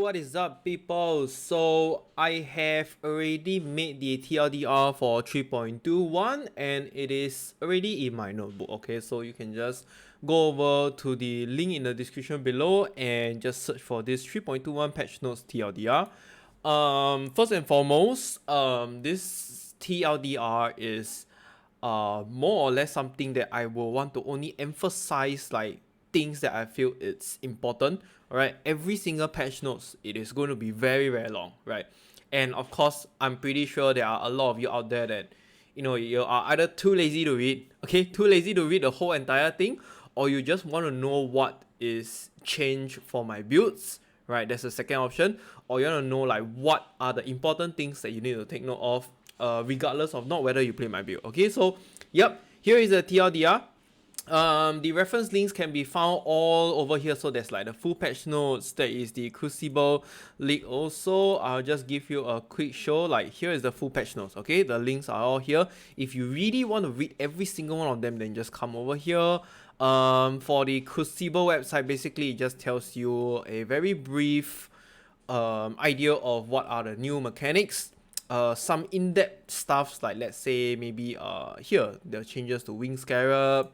what is up, people? So I have already made the TLDR for 3.21 and it is already in my notebook, okay? So you can just go over to the link in the description below and just search for this 3.21 patch notes TLDR. First and foremost, this TLDR is more or less something that I will want to only emphasize, like things that I feel it's important. Alright, every single patch notes, it is going to be very long, right? And of course, I'm pretty sure there are a lot of you out there that you are either too lazy to read, okay, too lazy to read the whole entire thing, or you just want to know what is changed for my builds, right? That's the second option. Or you want to know like what are the important things that you need to take note of, regardless of not whether you play my build. Okay, so yep, here is the TLDR. The reference links can be found all over here. So there's like the full patch notes, there is the Crucible leak also. I'll just give you a quick show. Like here is the full patch notes, okay? The links are all here. If you really want to read every single one of them, then just come over here. For the Crucible website, basically it just tells you a very brief idea of what are the new mechanics. Some in-depth stuffs, like let's say maybe here the changes to Wing Scarab,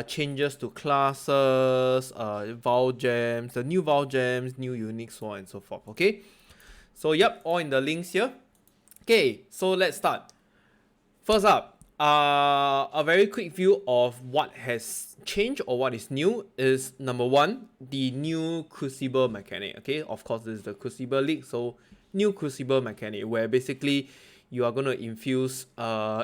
changes to classes, Val Gems, the new Val Gems, new unique, so on and so forth. Okay, so yep, all in the links here. Okay, so let's start. First up, a very quick view of what has changed or what is new is number one, the new Crucible mechanic. Okay, of course this is the Crucible league, so new Crucible mechanic where basically you are going to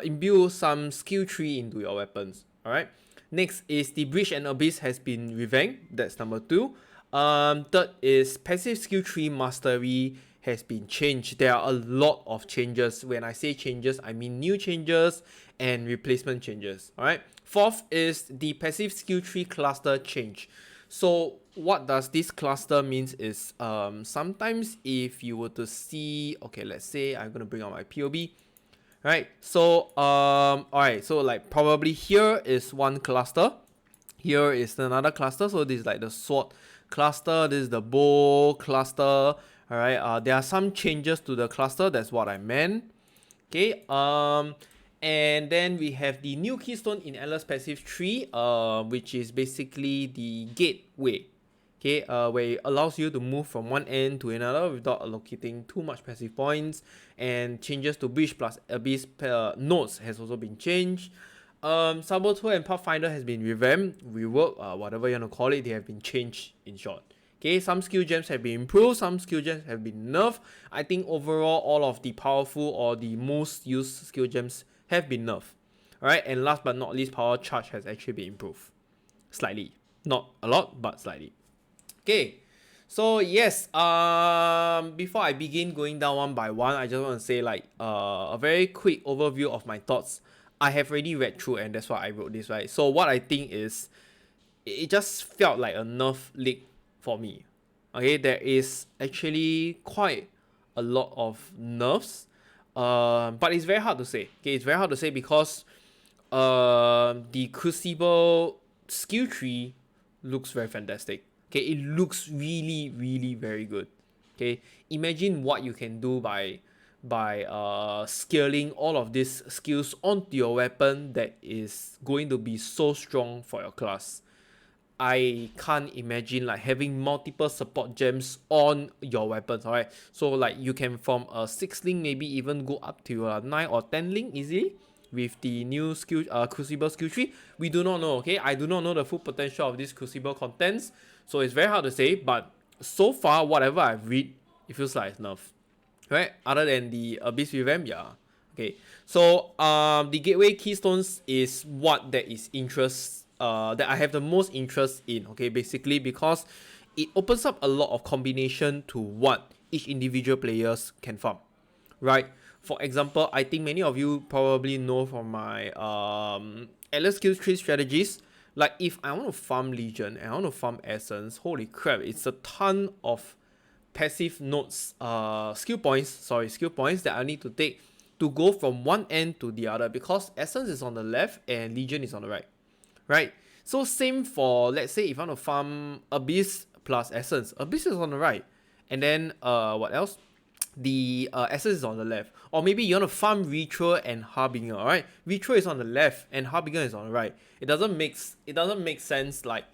imbue some skill tree into your weapons. Alright, next is the Breach and Abyss has been revamped. That's number two. Third is passive skill tree mastery has been changed. There are a lot of changes. When I say changes, I mean new changes and replacement changes. Alright. Fourth is the passive skill tree cluster change. So what does this cluster means is sometimes if you were to see, okay, let's say I'm gonna bring out my POB. Right, so alright, so like probably here is one cluster, here is another cluster. So this is like the sword cluster, this is the bow cluster. Alright, there are some changes to the cluster, that's what I meant. Okay, and then we have the new keystone in Endless Passive Tree, which is basically the gateway. Okay, where it allows you to move from one end to another without allocating too much passive points, and changes to Breach plus Abyss nodes has also been changed. Saboteur and Pathfinder has been revamped, reworked, whatever you want to call it, they have been changed in short. Okay, some skill gems have been improved, some skill gems have been nerfed. I think overall all of the powerful or the most used skill gems have been nerfed. Alright, and last but not least, power charge has actually been improved. Slightly. Not a lot, but slightly. Okay, so yes, before I begin going down one by one, I just want to say like a very quick overview of my thoughts. I have already read through and that's why I wrote this, right? So what I think is, it just felt like a nerf leak for me. Okay, there is actually quite a lot of nerfs, but it's very hard to say. Okay, it's very hard to say because the Crucible skill tree looks very fantastic. Okay, it looks really very good. Okay, imagine what you can do by scaling all of these skills onto your weapon that is going to be so strong for your class. I can't imagine like having multiple support gems on your weapons. Alright, so like you can from a 6 link maybe even go up to a 9 or 10 link easily with the new skill Crucible skill tree. We do not know. Okay, I do not know the full potential of this Crucible contents, so it's very hard to say, but so far whatever I've read, it feels like it's nerf, right? Other than the Abyss revamp, yeah. Okay, so the gateway keystones is what that is interest that I have the most interest in. Okay, basically because it opens up a lot of combination to what each individual players can farm, right? For example, I think many of you probably know from my Atlas skill tree strategies, like if I want to farm Legion and I want to farm Essence, holy crap, it's a ton of passive nodes, skill points that I need to take to go from one end to the other, because Essence is on the left and Legion is on the right, right? So same for, let's say if I want to farm Abyss plus Essence, Abyss is on the right and then what else? The essence is on the left. Or maybe you want to farm Ritual and Harbinger, alright? Ritual is on the left and Harbinger is on the right. It doesn't make sense like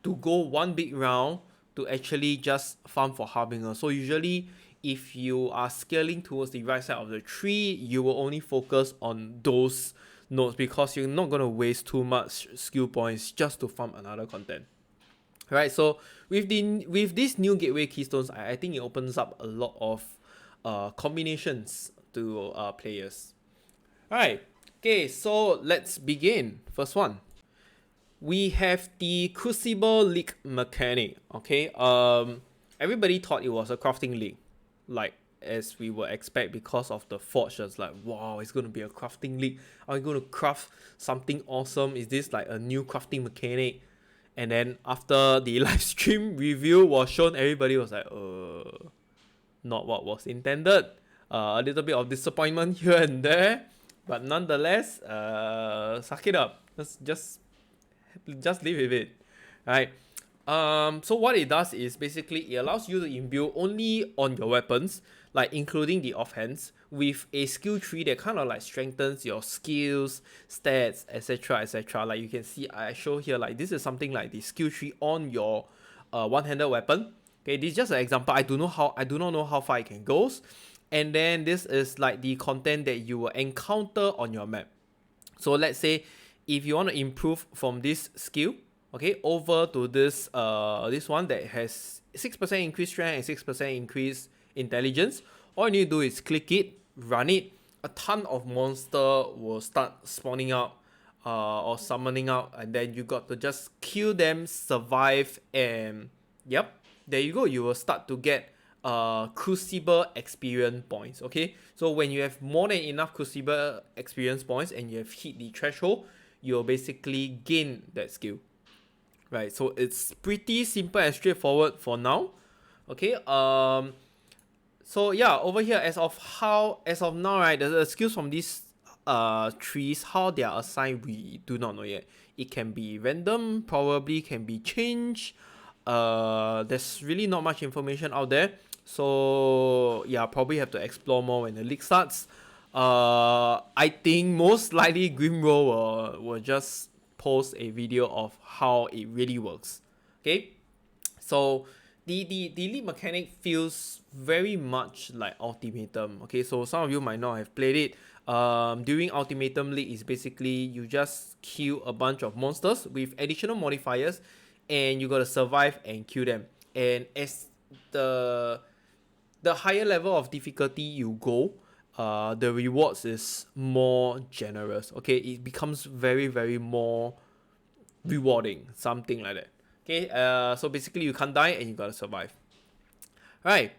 to go one big round to actually just farm for Harbinger. So usually if you are scaling towards the right side of the tree, you will only focus on those nodes because you're not going to waste too much skill points just to farm another content. Right, so with these new gateway keystones, I think it opens up a lot of combinations to players. Alright, okay, so let's begin. First one, we have the Crucible League mechanic. Okay, everybody thought it was a crafting league, like as we would expect because of the forges. Like, wow, it's gonna be a crafting league. Are we gonna craft something awesome? Is this like a new crafting mechanic? And then after the live stream review was shown, everybody was like, not what was intended. A little bit of disappointment here and there, but nonetheless, suck it up. Just live with it, right? So what it does is basically it allows you to imbue only on your weapons, like including the offhands, with a skill tree that kind of like strengthens your skills, stats, etc, etc. Like you can see, I show here, like this is something like the skill tree on your one-handed weapon. Okay, this is just an example. I do not know how far it can go. And then this is like the content that you will encounter on your map. So let's say if you want to improve from this skill, okay, over to this one that has 6% increased strength and 6% increased intelligence, all you need to do is click it, run it. A ton of monster will start spawning out or summoning out, and then you got to just kill them, survive, and yep, there you go. You will start to get Crucible experience points. Okay, so when you have more than enough Crucible experience points and you have hit the threshold, you'll basically gain that skill. Right, so it's pretty simple and straightforward for now. Okay, so yeah, over here, as of now, right, the skills from these trees, how they are assigned, we do not know yet. It can be random, probably can be changed. There's really not much information out there. So yeah, probably have to explore more when the league starts. I think most likely Grimroll will just post a video of how it really works. Okay, so the league mechanic feels very much like Ultimatum. Okay, so some of you might not have played it. During Ultimatum League is basically you just kill a bunch of monsters with additional modifiers, and you gotta survive and kill them. And as the higher level of difficulty you go, the rewards is more generous. Okay, it becomes very, very more rewarding, something like that. Okay, so basically you can't die and you gotta survive. Right.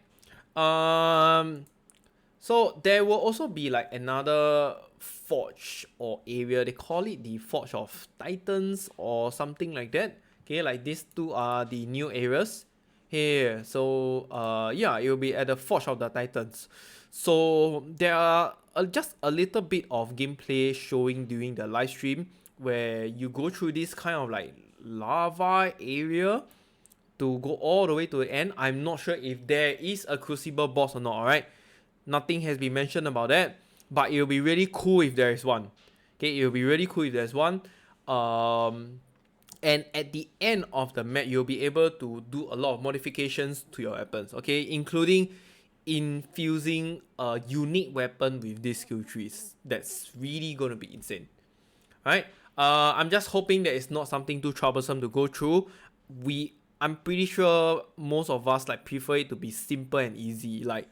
So there will also be like another forge or area. They call it the Forge of Titans or something like that. Okay, like these two are the new areas here. So yeah, it will be at the Forge of the Titans. So there are just a little bit of gameplay showing during the live stream where you go through this kind of like lava area to go all the way to the end. I'm not sure if there is a Crucible boss or not, alright? Nothing has been mentioned about that, but it'll be really cool if there is one. Okay, it'll be really cool if there's one. And at the end of the map, you'll be able to do a lot of modifications to your weapons, okay? Including infusing a unique weapon with these skill trees. That's really gonna be insane. Alright? I'm just hoping that it's not something too troublesome to go through. I'm pretty sure most of us like prefer it to be simple and easy, like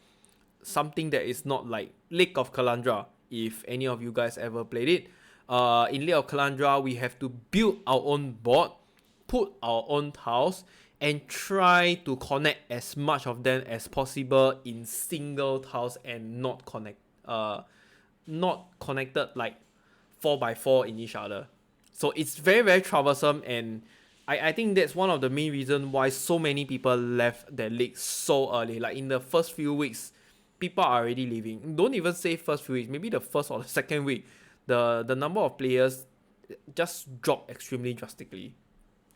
something that is not like Lake of Kalandra, if any of you guys ever played it. In Lake of Kalandra, we have to build our own board, put our own tiles, and try to connect as much of them as possible in single tiles and not connected like 4x4 in each other. So it's very, very troublesome, and I think that's one of the main reasons why so many people left that league so early. Like in the first few weeks, people are already leaving. Don't even say first few weeks, maybe the first or the second week, the number of players just dropped extremely drastically.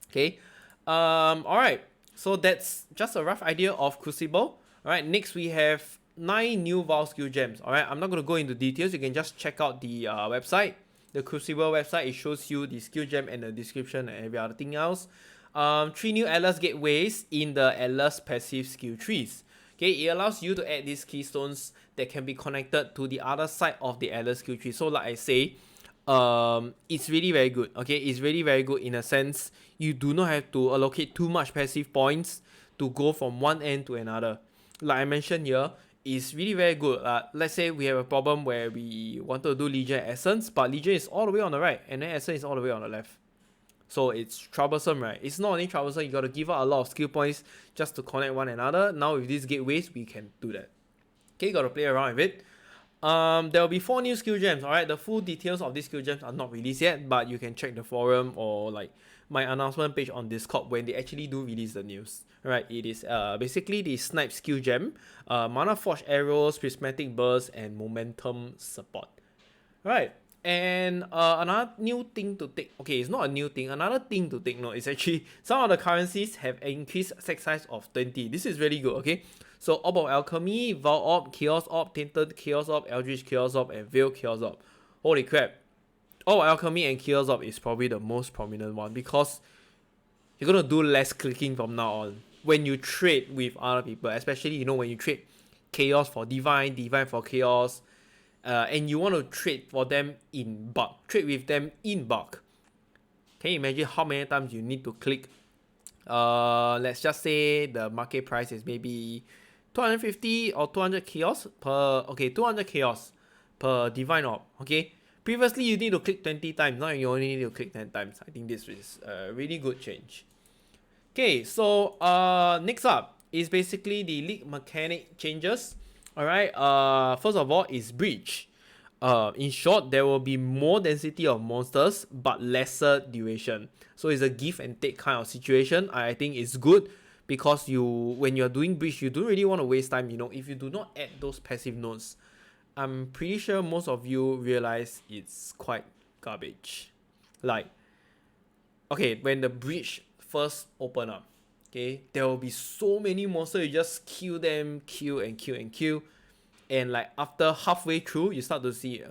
Okay, alright, so that's just a rough idea of Crucible. Alright, next we have 9 new Val skill gems. Alright, I'm not going to go into details. You can just check out the website. The Crucible website, it shows you the skill gem and the description and every other thing else. 3 new Atlas gateways in the Atlas passive skill trees. Okay, it allows you to add these keystones that can be connected to the other side of the Atlas skill tree. So like I say, it's really very good. Okay, it's really very good in a sense you do not have to allocate too much passive points to go from one end to another. Like I mentioned here, it's really very good. Let's say we have a problem where we want to do Legion Essence, but Legion is all the way on the right and then Essence is all the way on the left. So it's troublesome, right? It's not only troublesome, you got to give out a lot of skill points just to connect one another. Now with these gateways, we can do that. Okay, you got to play around with it. There will be 4 new skill gems. Alright, the full details of these skill gems are not released yet, but you can check the forum or like my announcement page on Discord when they actually do release the news. Alright, it is basically the snipe skill gem, mana forge arrows, prismatic burst, and momentum support. Alright, and another new thing to take, okay, it's not a new thing, another thing to take note is actually some of the currencies have increased set size of 20. This is really good, okay? So Orb of Alchemy, Val Orb, Chaos Orb, Tainted Chaos Orb, Eldritch Chaos Orb, and Veil Chaos Orb. Holy crap. Orb of Alchemy and Chaos Orb is probably the most prominent one because you're gonna do less clicking from now on. When you trade with other people, especially, you know, when you trade Chaos for Divine, Divine for Chaos, and you want to trade for them in bulk, trade with them in bulk. Can you imagine how many times you need to click? Let's just say the market price is maybe 250 or 200 chaos per, okay, 200 chaos per divine orb, okay? Previously, you need to click 20 times, now you only need to click 10 times. I think this is a really good change. Okay, so next up is basically the league mechanic changes. Alright, first of all is Breach. In short, there will be more density of monsters but lesser duration. So it's a give and take kind of situation. I think it's good because when you're doing Breach, you don't really want to waste time. You know, if you do not add those passive nodes, I'm pretty sure most of you realize it's quite garbage. Like, okay, when the Breach first open up, okay, there will be so many monsters, you just kill them, kill and kill and kill. And like after halfway through, you start to see,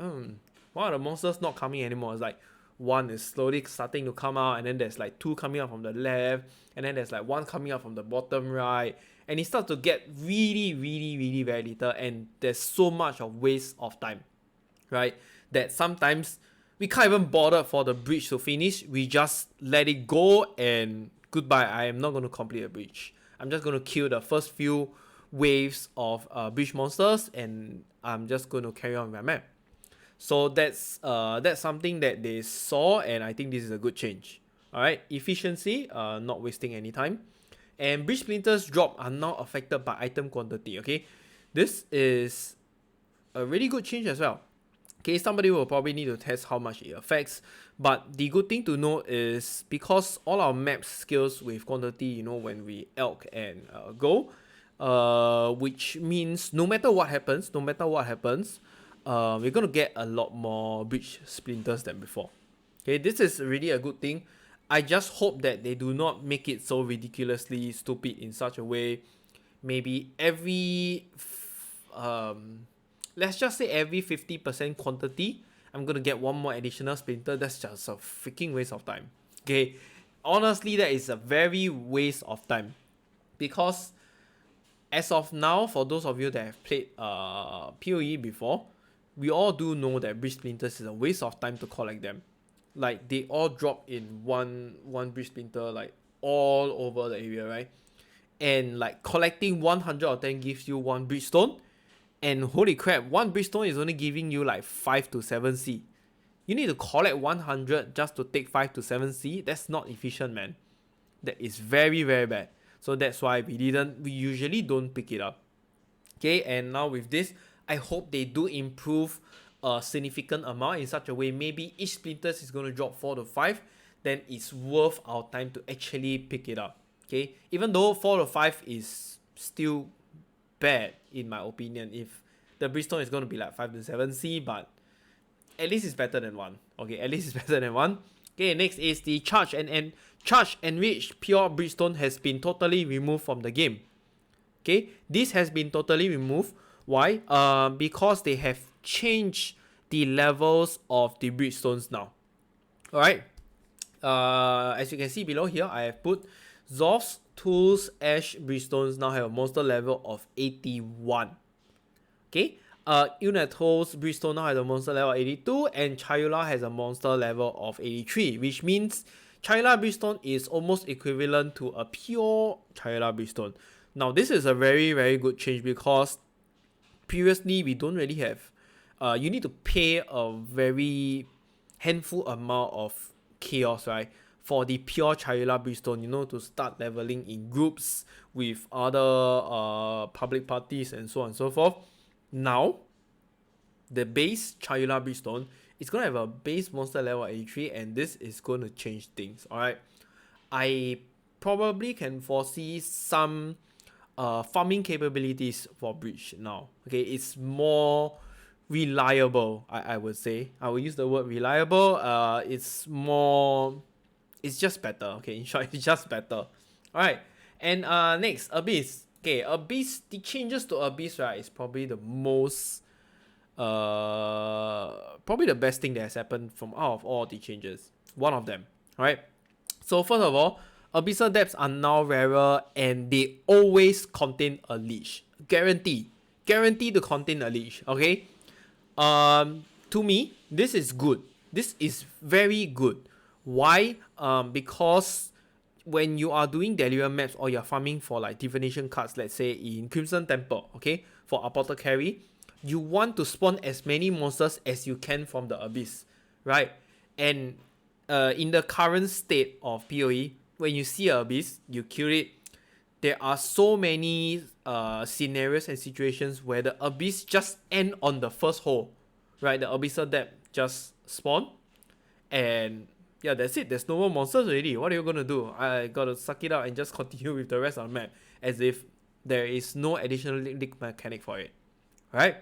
why are the monsters not coming anymore? It's like one is slowly starting to come out, and then there's like 2 coming out from the left, and then there's like 1 coming out from the bottom right. And it starts to get really, really, really very little, and there's so much of waste of time, right? That sometimes we can't even bother for the breach to finish. We just let it go and goodbye. I am not going to complete a breach. I'm just going to kill the first few waves of breach monsters, and I'm just going to carry on with my map. So that's something that they saw, and I think this is a good change. Alright, efficiency, not wasting any time. And breach splinters drop are not affected by item quantity, okay? This is a really good change as well. Okay, somebody will probably need to test how much it affects, but the good thing to know is because all our maps scales with quantity, you know, when we elk and go, which means no matter what happens, we're gonna get a lot more breach splinters than before. Okay, this is really a good thing. I just hope that they do not make it so ridiculously stupid in such a way. Maybe every let's just say every 50% quantity, I'm gonna get 1 more additional splinter. That's just a freaking waste of time. Okay, honestly, that is a very waste of time, because as of now, for those of you that have played PoE before, we all do know that breach splinters is a waste of time to collect them. Like, they all drop in one breach splinter, like all over the area, right? And like collecting 110 gives you 1 breach stone, and holy crap, 1 breach stone is only giving you like 5 to 7 C. You need to collect 100 just to take 5 to 7 C. That's not efficient, man. That is very, very bad. So that's why we usually don't pick it up. Okay, and now with this, I hope they do improve a significant amount in such a way. Maybe each splinters is going to drop 4 to 5, then it's worth our time to actually pick it up. Okay, even though 4 to 5 is still bad in my opinion, if the Brimstone is going to be like 5 to 7 C, but at least it's better than 1. Okay, at least it's better than 1. Okay, next is the Charge Enriched Pure Brimstone has been totally removed from the game. Okay, this has been totally removed. Why? Because they have changed the levels of the bridgestones now. Alright. As you can see below here, I have put Zor's Tools Ash Bridgestones now have a monster level of 81. Okay. Unato's Bridgestone now has a monster level of 82, and Chayula has a monster level of 83, which means Chayula Bridgestone is almost equivalent to a pure Chayula Bridgestone. Now, this is a very, very good change because previously we don't really have. You need to pay a very handful amount of chaos, right? For the pure Chayula Bridgestone, you know, to start leveling in groups with other public parties and so on and so forth. Now, the base Chayula Bridgestone is going to have a base monster level 83, and this is going to change things, alright? I probably can foresee some farming capabilities for Bridge now. Okay, it's more reliable, I would say. I will use the word reliable. It's just better. Okay, in short, it's just better. Alright, and next, Abyss. Okay, Abyss, the changes to Abyss, right, is probably the most probably the best thing that has happened from out of all the changes. One of them. Alright. So first of all, Abyssal Depths are now rarer and they always contain a leech. Guarantee to contain a leech. Okay. To me, this is good. This is very good. Why? Because when you are doing delirium maps or you're farming for like divination cards, let's say in Crimson Temple, okay, for apothecary, you want to spawn as many monsters as you can from the Abyss, right? And in the current state of PoE, when you see an Abyss, you kill it. There are so many scenarios and situations where the Abyss just end on the first hole, right? The Abyssal Depth just spawn, and yeah, that's it. There's no more monsters already. What are you gonna do? I gotta suck it out and just continue with the rest of the map as if there is no additional link mechanic for it, right?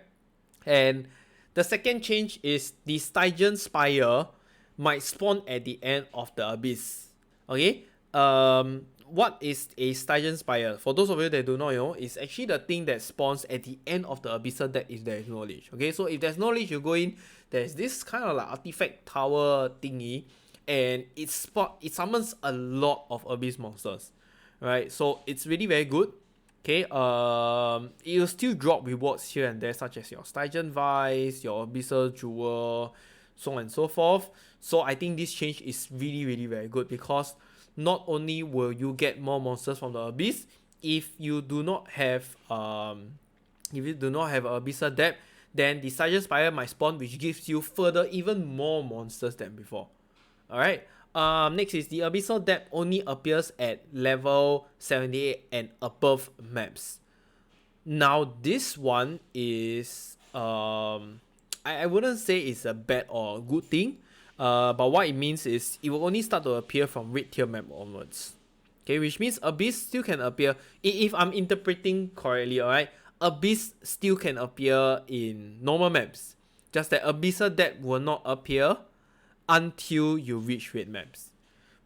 And the second change is the Stygian Spire might spawn at the end of the Abyss. Okay? What is a Stygian Spire? For those of you that do not know, it's actually the thing that spawns at the end of the Abyssal Depth if there is no leech. Okay, so if there's no leech, you go in, there's this kind of like artifact tower thingy, and it summons a lot of Abyss monsters. Right? So it's really very good. Okay, it will still drop rewards here and there, such as your Stygian Vice, your Abyssal Jewel, so on and so forth. So I think this change is really, really very good because not only will you get more monsters from the Abyss, if you do not have Abyssal Depth, then the Stygian Spire might spawn, which gives you further even more monsters than before. Alright. Next is the Abyssal Depth only appears at level 78 and above maps. Now this one is I wouldn't say it's a bad or good thing. But what it means is it will only start to appear from red tier map onwards. Okay, which means Abyss still can appear. If I'm interpreting correctly, alright, Abyss still can appear in normal maps. Just that Abyssal Depth will not appear until you reach red maps,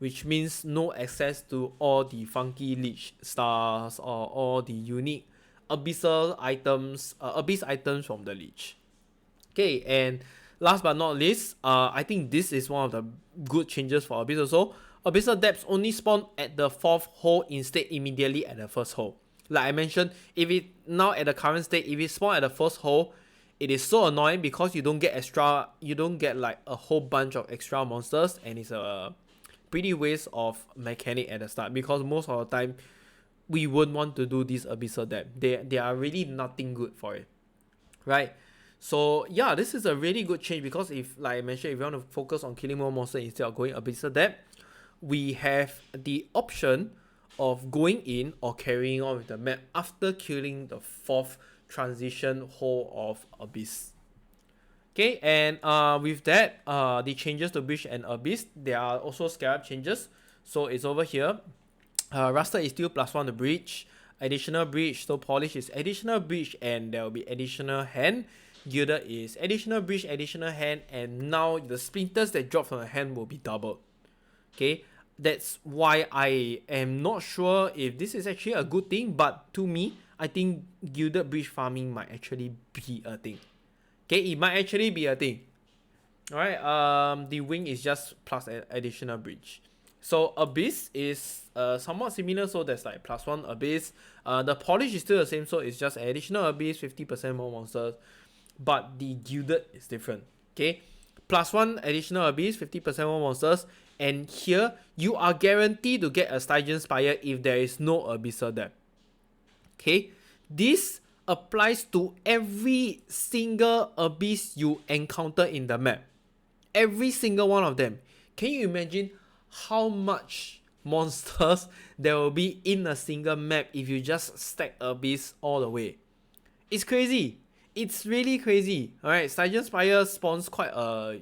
which means no access to all the funky leech stars or all the unique abyssal items, abyss items from the leech. Okay, and last but not least, I think this is one of the good changes for Abyss also. Abyssal Depths only spawn at the 4th hole instead immediately at the 1st hole. Like I mentioned, if it now at the current state, if it spawn at the 1st hole, it is so annoying because you don't get like a whole bunch of extra monsters, and it's a pretty waste of mechanic at the start because most of the time we wouldn't want to do this Abyssal Depth. They are really nothing good for it, right? So yeah, this is a really good change because if, like I mentioned, if you want to focus on killing more monsters instead of going Abyssal Depth, we have the option of going in or carrying on with the map after killing the 4th transition hole of Abyss. Okay, and with that, the changes to Bridge and Abyss, there are also Scarab changes. So it's over here. Raster is still +1 to Bridge. Additional Bridge, so Polish is additional Bridge, and there will be additional hand. Gilded is additional Bridge, additional hand, and now the splinters that drop from the hand will be doubled. Okay, That's why I am not sure if this is actually a good thing, but to me, I think gilded bridge farming might actually be a thing. Okay, it might actually be a thing. Alright, the wing is just plus additional bridge. So Abyss is somewhat similar, so there's like +1 Abyss. The polish is still the same, so it's just additional Abyss, 50% more monsters. But the gilded is different. Okay, +1 additional Abyss, 50% more monsters. And here, you are guaranteed to get a Stygian Spire if there is no Abyssal Depth. Okay, this applies to every single Abyss you encounter in the map. Every single one of them. Can you imagine how much monsters there will be in a single map if you just stack Abyss all the way? It's crazy. It's really crazy. Alright, Stygian Spire spawns quite a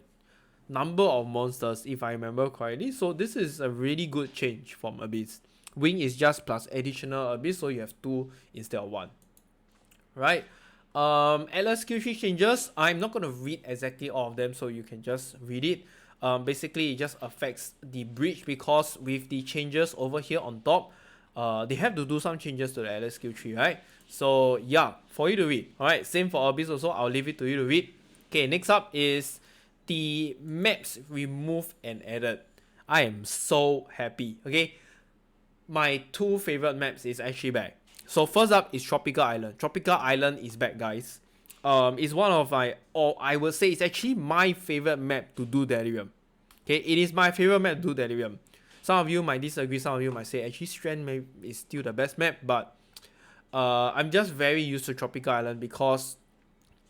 number of monsters if I remember correctly. So this is a really good change from Abyss. Wing is just plus additional Abyss, so you have 2 instead of 1. Right? LSQ3 changes. I'm not going to read exactly all of them, so you can just read it. Basically, it just affects the bridge because with the changes over here on top, they have to do some changes to the LSQ3, right? So yeah, for you to read. Alright, same for Abyss also. I'll leave it to you to read. Okay, next up is the maps removed and added. I am so happy. Okay, my 2 favorite maps is actually back. So first up is Tropical Island. Tropical Island is back, guys. It's one of my, or I would say it's actually my favorite map to do Delirium. Okay, it is my favorite map to do Delirium. Some of you might disagree, some of you might say actually Strand is still the best map, but I'm just very used to Tropical Island because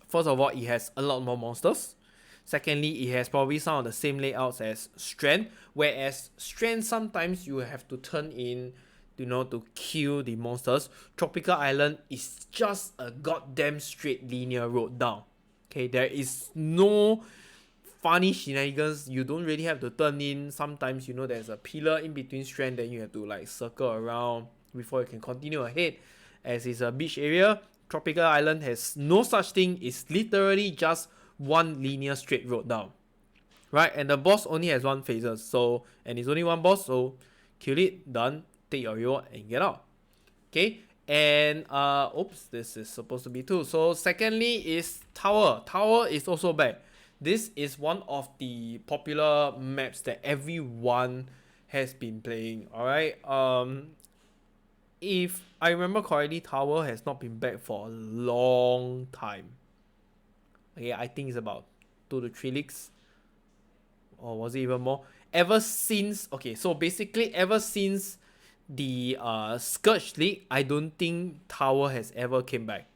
first of all, it has a lot more monsters. Secondly, it has probably some of the same layouts as Strand, whereas Strand sometimes you have to turn in, you know, to kill the monsters. Tropical Island is just a goddamn straight linear road down. Okay, there is no funny shenanigans. You don't really have to turn in. Sometimes, you know, there's a pillar in between Strand, then you have to like circle around before you can continue ahead. As it's a beach area, Tropical Island has no such thing. It's literally just one linear straight road down, right? And the boss only has 1 phases, so, and it's only 1 boss, so kill it, done, take your reward and get out. Okay, and oops, this is supposed to be 2. So secondly is Tower. Tower is also back. This is one of the popular maps that everyone has been playing. Alright, if I remember correctly, Tower has not been back for a long time. Okay, I think it's about 2 to 3 leagues, or was it even more? Ever since, okay, so basically ever since the Scourge League, I don't think Tower has ever came back.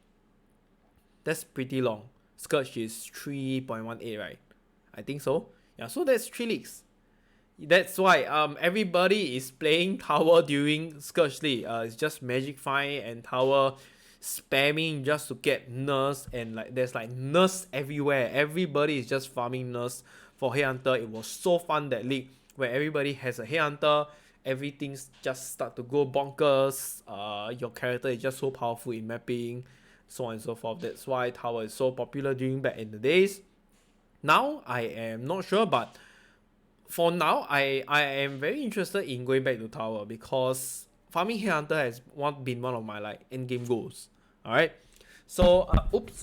That's pretty long. Scourge is 3.18, right? I think so. Yeah, so that's 3 leagues. That's why everybody is playing Tower during Scourge League. It's just Magic Find and Tower spamming just to get nurse, and like there's like nurse everywhere. Everybody is just farming nurse for Headhunter. It was so fun, that league where everybody has a Headhunter. Everything's just start to go bonkers. Your character is just so powerful in mapping, so on and so forth. That's why Tower is so popular during back in the days. Now I am not sure, but for now I am very interested in going back to Tower because farming Headhunter has been one of my like end game goals. Alright, so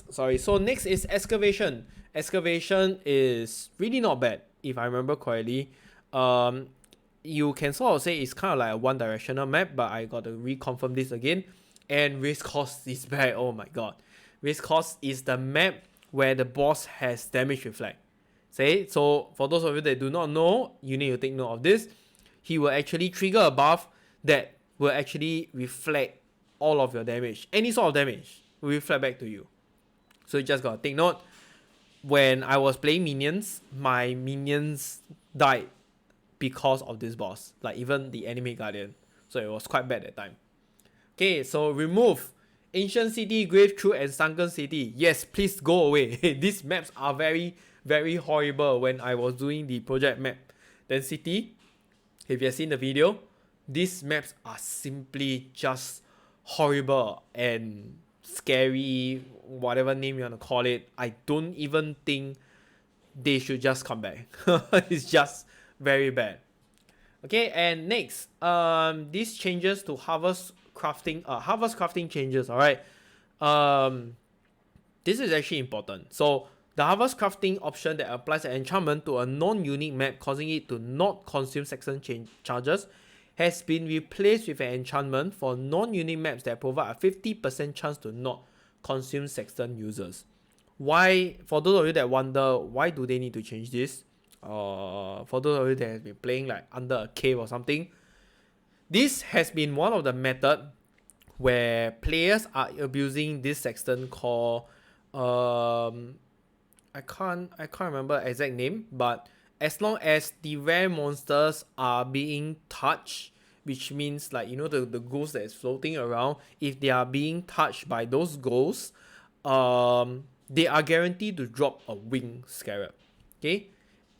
so next is Excavation. Excavation is really not bad if I remember correctly. You can sort of say it's kind of like a one directional map, but I got to reconfirm this again. And Race Course is back. Oh my god, Race Course is the map where the boss has damage reflect. So for those of you that do not know, you need to take note of this. He will actually trigger a buff that will actually reflect all of your damage. Any sort of damage will reflect back to you. So you just gotta take note. When I was playing minions, my minions died because of this boss. Like even the Anime Guardian. So it was quite bad that time. Okay, so remove Ancient City, Grave True, and Sunken City. Yes, please go away. These maps are very, very horrible. When I was doing the project map density, if you have seen the video, these maps are simply just horrible and scary, whatever name you want to call it. I don't even think they should just come back. It's just very bad. Okay, and next, these changes to harvest crafting changes. All right, this is actually important. So the harvest crafting option that applies an enchantment to a non-unique map, causing it to not consume sexton charges, has been replaced with an enchantment for non-unique maps that provide a 50% chance to not consume sexton users. Why? For those of you that wonder why do they need to change this, for those of you that have been playing like under a cave or something, this has been one of the method where players are abusing this sexton called I can't remember exact name, but as long as the rare monsters are being touched, which means like the ghost that is floating around, if they are being touched by those ghosts, they are guaranteed to drop a wing scarab. Okay,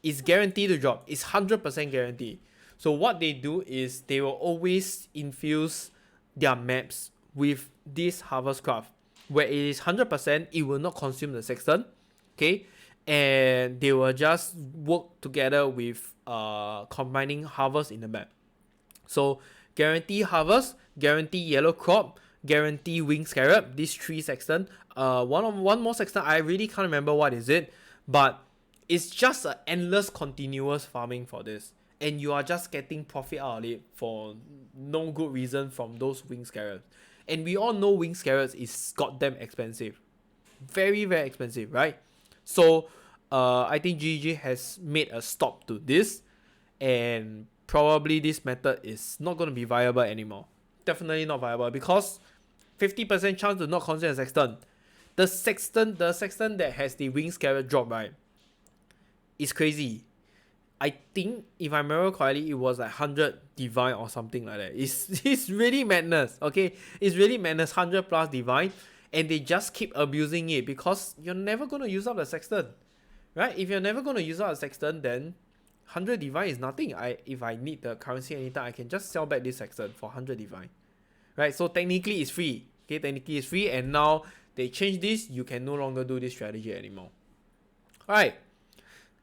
it's guaranteed to drop. It's 100% guaranteed. So what they do is they will always infuse their maps with this harvest craft, where it is 100%, it will not consume the sexton. Okay, and they will just work together with combining harvest in the map. So guarantee harvest, guarantee yellow crop, guarantee wing scarab. These 3 sexton. One more sexton. I really can't remember what is it, but it's just an endless continuous farming for this, and you are just getting profit out of it for no good reason from those wing scarabs. And we all know wing scarabs is goddamn expensive, very very expensive, right? So I think GG has made a stop to this, and probably this method is not going to be viable anymore. Definitely not viable, because 50% chance to not consume a sexton. The sexton that has the wing scarab drop, right, is crazy. I think if I remember correctly, it was like 100 divine or something like that. It's really madness. Okay, it's really madness. 100 plus divine, and they just keep abusing it because you're never gonna use up the sexton, right? If you're never gonna use up the sexton, then 100 divine is nothing. If I need the currency anytime, I can just sell back this sexton for 100 divine, right? So technically it's free. Okay, technically it's free, and now they change this. You can no longer do this strategy anymore. All right.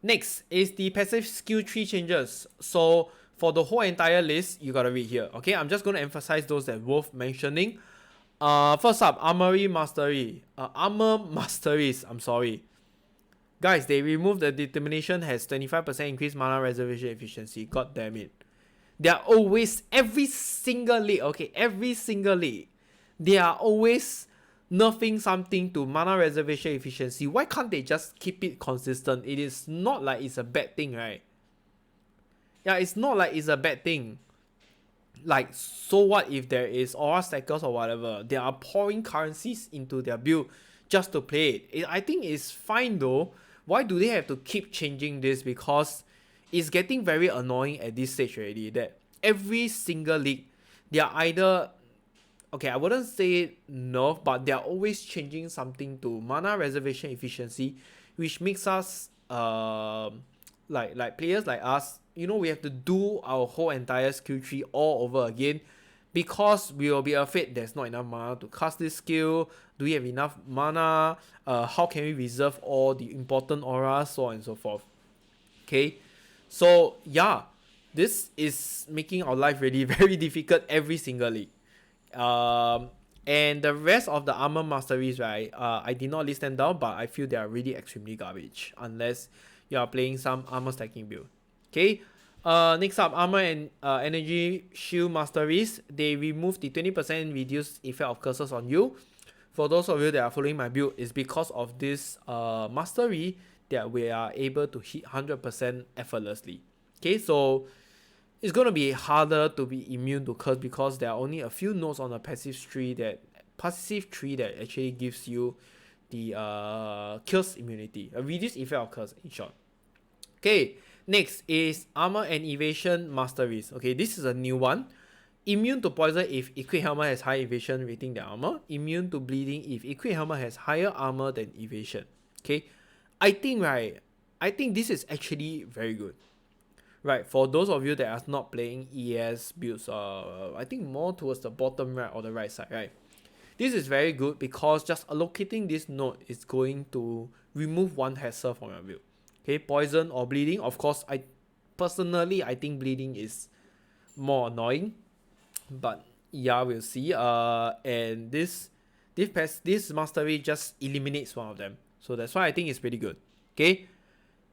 Next is the passive skill tree changes. So for the whole entire list, you gotta read here. Okay, I'm just gonna emphasize those that worth mentioning. First up, armor masteries. I'm sorry, guys. They removed the determination has 25% increased mana reservation efficiency. God damn it! They are always every single league. Okay, every single league, they are always nerfing something to mana reservation efficiency. Why can't they just keep it consistent? It is not like it's a bad thing, right? Yeah, it's not like it's a bad thing. Like, so what if there is aura stackers or whatever? They are pouring currencies into their build just to play it. I think it's fine though. Why do they have to keep changing this? Because it's getting very annoying at this stage already that every single league, they are either, okay, I wouldn't say nerf, but they're always changing something to mana reservation efficiency, which makes us like players like us, we have to do our whole entire skill tree all over again, because we will be afraid there's not enough mana to cast this skill. Do we have enough mana? How can we reserve all the important auras, so on and so forth. Okay, so yeah, this is making our life really very difficult every single league. And the rest of the armor masteries, right, I did not list them down, but I feel they are really extremely garbage unless you are playing some armor stacking build. Okay, next up, armor and energy shield masteries. They remove the 20% reduced effect of curses on you. For those of you that are following my build, it's because of this mastery that we are able to hit 100% effortlessly. Okay, so it's going to be harder to be immune to curse because there are only a few nodes on the passive tree that actually gives you the curse immunity, a reduced effect of curse in short. Okay, next is armor and evasion masteries. Okay, this is a new one. Immune to poison if equipped helmet has high evasion rating than armor. Immune to bleeding if equipped helmet has higher armor than evasion. Okay, I think this is actually very good. Right, for those of you that are not playing ES builds, I think more towards the bottom right or the right side, right? This is very good because just allocating this node is going to remove one hassle from your build. Okay, poison or bleeding. Of course, I think bleeding is more annoying. But yeah, we'll see. And this mastery just eliminates one of them. So that's why I think it's pretty good. Okay.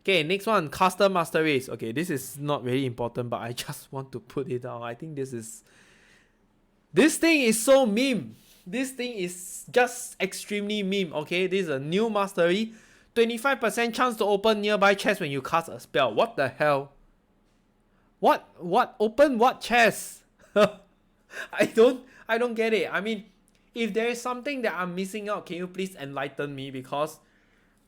Okay, next one, caster masteries. Okay, this is not very important, but I just want to put it down. I think this thing is so meme. This thing is just extremely meme. Okay, this is a new mastery. 25% chance to open nearby chest when you cast a spell. What the hell? What? Open what chest? I don't get it. I mean, if there is something that I'm missing out, can you please enlighten me? Because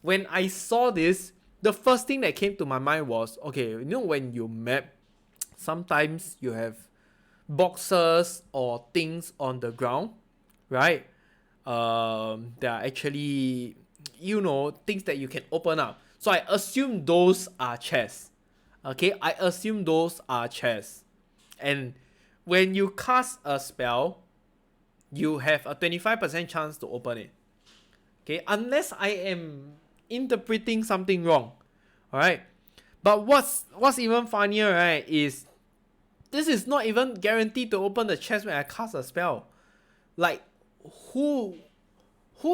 when I saw this, the first thing that came to my mind was, okay, you know when you map, sometimes you have boxes or things on the ground, right? There are actually, things that you can open up. So I assume those are chests. Okay, I assume those are chests. And when you cast a spell, you have a 25% chance to open it. Okay, unless I am interpreting something wrong. Alright? But what's even funnier, right, is this is not even guaranteed to open the chest when I cast a spell. Like, who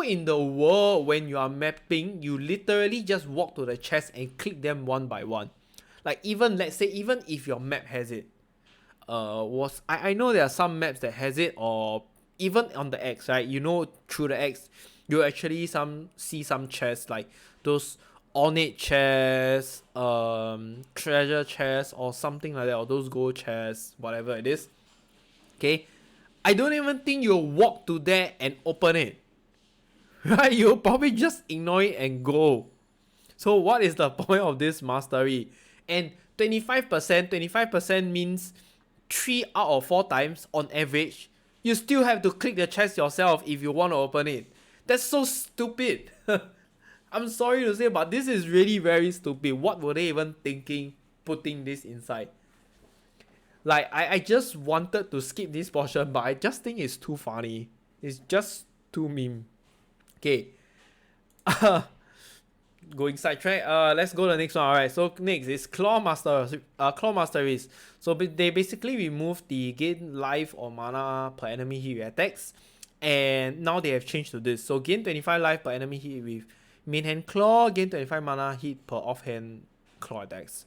in the world, when you are mapping, you literally just walk to the chest and click them one by one? Like, let's say even if your map has it, I know there are some maps that has it, or even on the X, right? Through the X, you actually see some chests, like those ornate chests, treasure chests, or something like that, or those gold chests, whatever it is. Okay, I don't even think you'll walk to there and open it. Right? You'll probably just ignore it and go. So what is the point of this mastery? And 25% means 3 out of 4 times on average, you still have to click the chest yourself if you want to open it. That's so stupid. I'm sorry to say, but this is really very stupid. What were they even thinking putting this inside? Like, I just wanted to skip this portion, but I just think it's too funny. It's just too meme. Okay. Going sidetrack. Let's go to the next one. Alright, so next is Claw Masteries. So they basically removed the gain life or mana per enemy hit with attacks, and now they have changed to this. So gain 25 life per enemy hit with main hand claw, gain 25 mana hit per offhand claw attacks.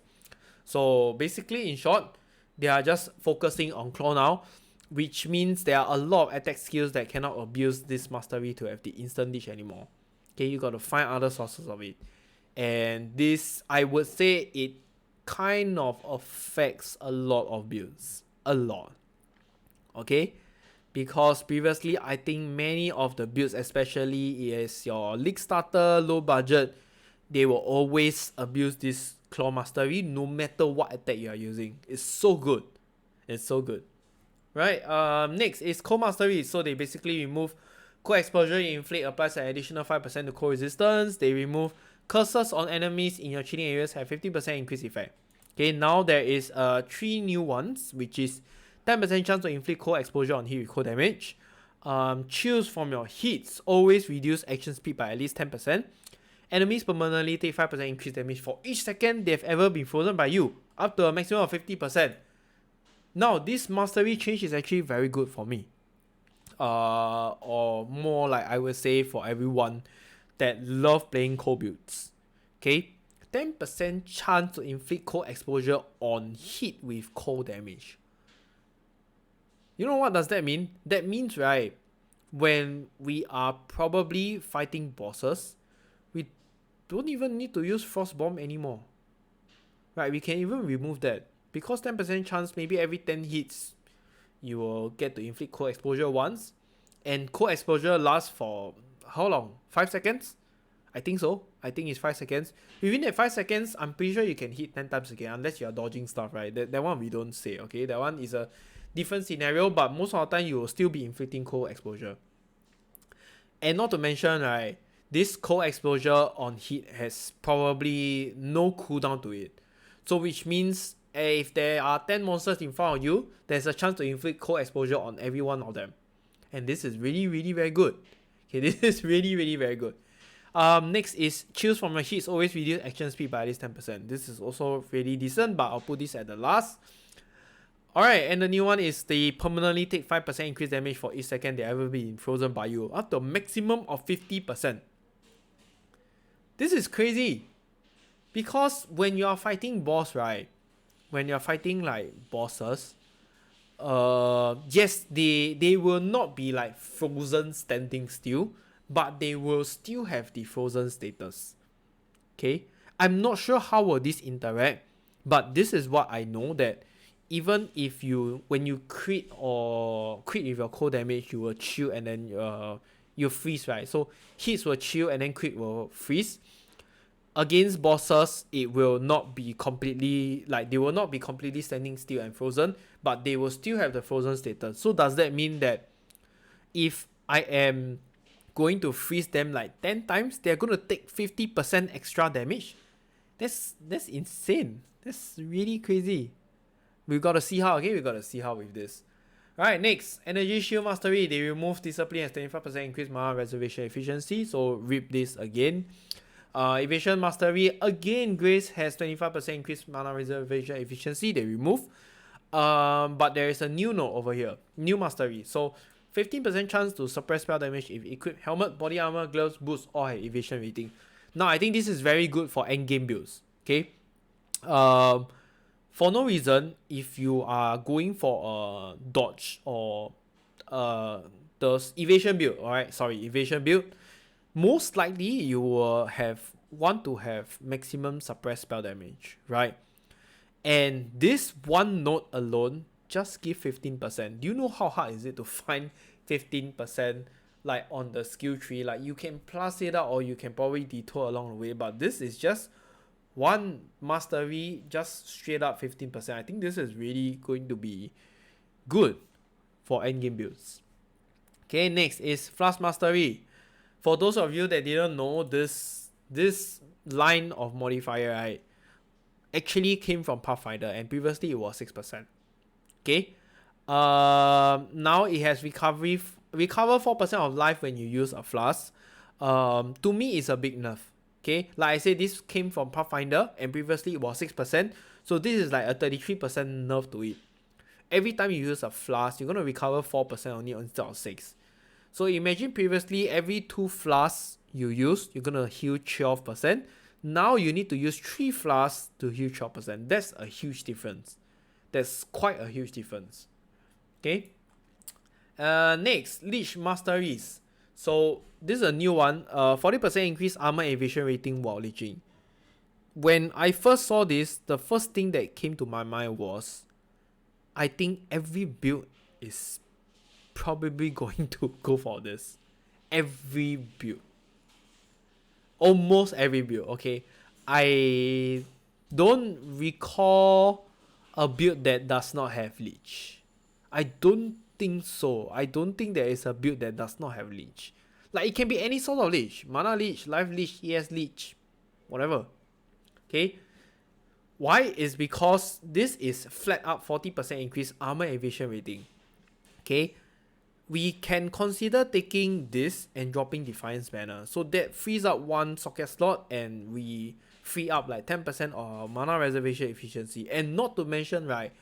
So basically, in short, they are just focusing on claw now, which means there are a lot of attack skills that cannot abuse this mastery to have the instant leech anymore. Okay, you got to find other sources of it. And this, I would say, it kind of affects a lot of builds. A lot. Okay? Because previously, I think many of the builds, especially as your league starter, low budget, they will always abuse this Claw Mastery no matter what attack you are using. It's so good. It's so good. Right? Next is Cold Mastery. So they basically remove Cold Exposure Inflict applies an additional 5% to cold resistance. They remove curses on enemies in your chilling areas have 50% increase effect. Okay, now there is 3 new ones, which is 10% chance to inflict cold exposure on hit with cold damage. Chills from your hits always reduce action speed by at least 10%. Enemies permanently take 5% increased damage for each second they've ever been frozen by you, up to a maximum of 50%. Now, this mastery change is actually very good for me. Or more like I would say for everyone that love playing cold builds. Okay, 10% chance to inflict cold exposure on hit with cold damage. You know what does that mean? That means, right, when we are probably fighting bosses, we don't even need to use Frost Bomb anymore. Right, we can even remove that. Because 10% chance, maybe every 10 hits, you will get to inflict cold exposure once. And cold exposure lasts for how long? 5 seconds? I think so. I think it's 5 seconds. Within that 5 seconds, I'm pretty sure you can hit 10 times again, unless you are dodging stuff, right? That one we don't say, okay? That one is a different scenario, but most of the time you will still be inflicting cold exposure. And not to mention, right, this cold exposure on hit has probably no cooldown to it. So which means if there are 10 monsters in front of you, there's a chance to inflict cold exposure on every one of them. And this is really, really very good. Okay, this is really, really very good. Next is chills from your hits always reduce action speed by at least 10%. This is also really decent, but I'll put this at the last. Alright, and the new one is the permanently take 5% increased damage for each second they ever been frozen by you, up to a maximum of 50%. This is crazy. Because when you are fighting boss, right? When you're fighting like bosses, yes, they will not be like frozen standing still, but they will still have the frozen status. Okay, I'm not sure how will this interact, but this is what I know, that even if when you crit with your cold damage, you will chill and then you freeze, right? So hits will chill and then crit will freeze. Against bosses, it will not be completely, like, they will not be completely standing still and frozen, but they will still have the frozen status. So does that mean that if I am going to freeze them like 10 times, they're going to take 50% extra damage? That's insane. That's really crazy. We got to see how, okay? We got to see how with this. Alright, next, Energy Shield Mastery. They remove Discipline as 25% increased mana reservation efficiency, so rip this again. Evasion Mastery, again, Grace has 25% increased mana reservation efficiency. They remove. But there is a new note over here. New Mastery. So 15% chance to suppress spell damage if equipped helmet, body armor, gloves, boots, or have evasion rating. Now, I think this is very good for endgame builds. Okay. For no reason, if you are going for a dodge or the evasion build, alright, sorry, evasion build, most likely you will want to have maximum suppressed spell damage, right? And this one note alone just give 15%. Do you know how hard is it to find 15% like on the skill tree? Like, you can plus it out or you can probably detour along the way, but this is just one mastery, just straight up 15%. I think this is really going to be good for endgame builds. Okay, next is Flask Mastery. For those of you that didn't know, this line of modifier, right, actually came from Pathfinder, and previously it was 6%. Okay. Now it has recover 4% of life when you use a flask. To me, it's a big nerf. Okay, like I said, this came from Pathfinder, and previously it was 6%. So this is like a 33% nerf to it. Every time you use a flask, you're gonna recover 4% only instead of 6. So imagine previously every 2 flasks you use, you're gonna heal 12%. Now you need to use 3 flasks to heal 12%. That's a huge difference. That's quite a huge difference. Okay. Next, Leech Masteries. So this is a new one. 40% increased armor evasion rating while leeching. When I first saw this, the first thing that came to my mind was, I think every build is probably going to go for this. Every build. Almost every build, okay? I don't recall a build that does not have leech. I don't think so. I don't think there is a build that does not have leech. Like, it can be any sort of leech. Mana leech, life leech, ES leech, whatever. Okay? Why? Is because this is flat up 40% increased armor evasion rating. Okay? We can consider taking this and dropping Defiance Banner. So that frees up one socket slot and we free up like 10% of mana reservation efficiency. And not to mention, right,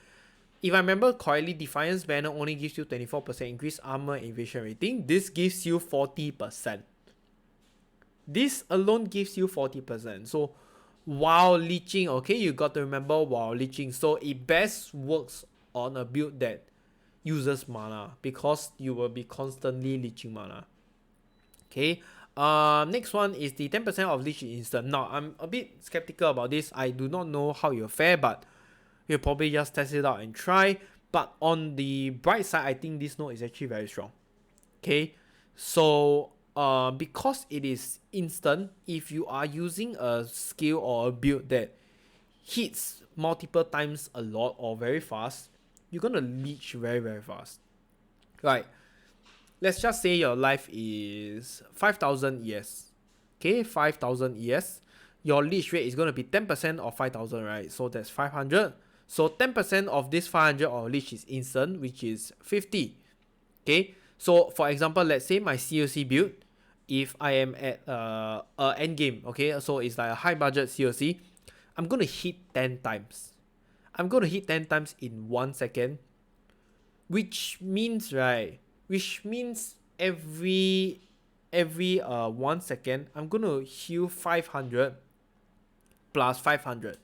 if I remember correctly, Defiance Banner only gives you 24% increased armor evasion rating. This gives you 40%. This alone gives you 40%. So while leeching, okay, you got to remember while leeching. So it best works on a build that uses mana, because you will be constantly leeching mana. Okay. Next one is the 10% of leech instant. Now, I'm a bit skeptical about this. I do not know how you'll fare, but you'll probably just test it out and try. But on the bright side, I think this node is actually very strong. Okay. So because it is instant, if you are using a skill or a build that hits multiple times a lot or very fast, you're gonna leech very, very fast. Right. Let's just say your life is 5,000 ES. Okay, 5,000 ES. Your leech rate is gonna be 10% of 5,000, right? So that's 500. So 10% of this 500 of leech is instant, which is 50. Okay. So for example, let's say my COC build, if I am at end game, okay, so it's like a high budget COC, I'm gonna hit 10 times. I'm going to hit 10 times in 1 second. which means right, every 1 second I'm gonna heal 500 plus 500,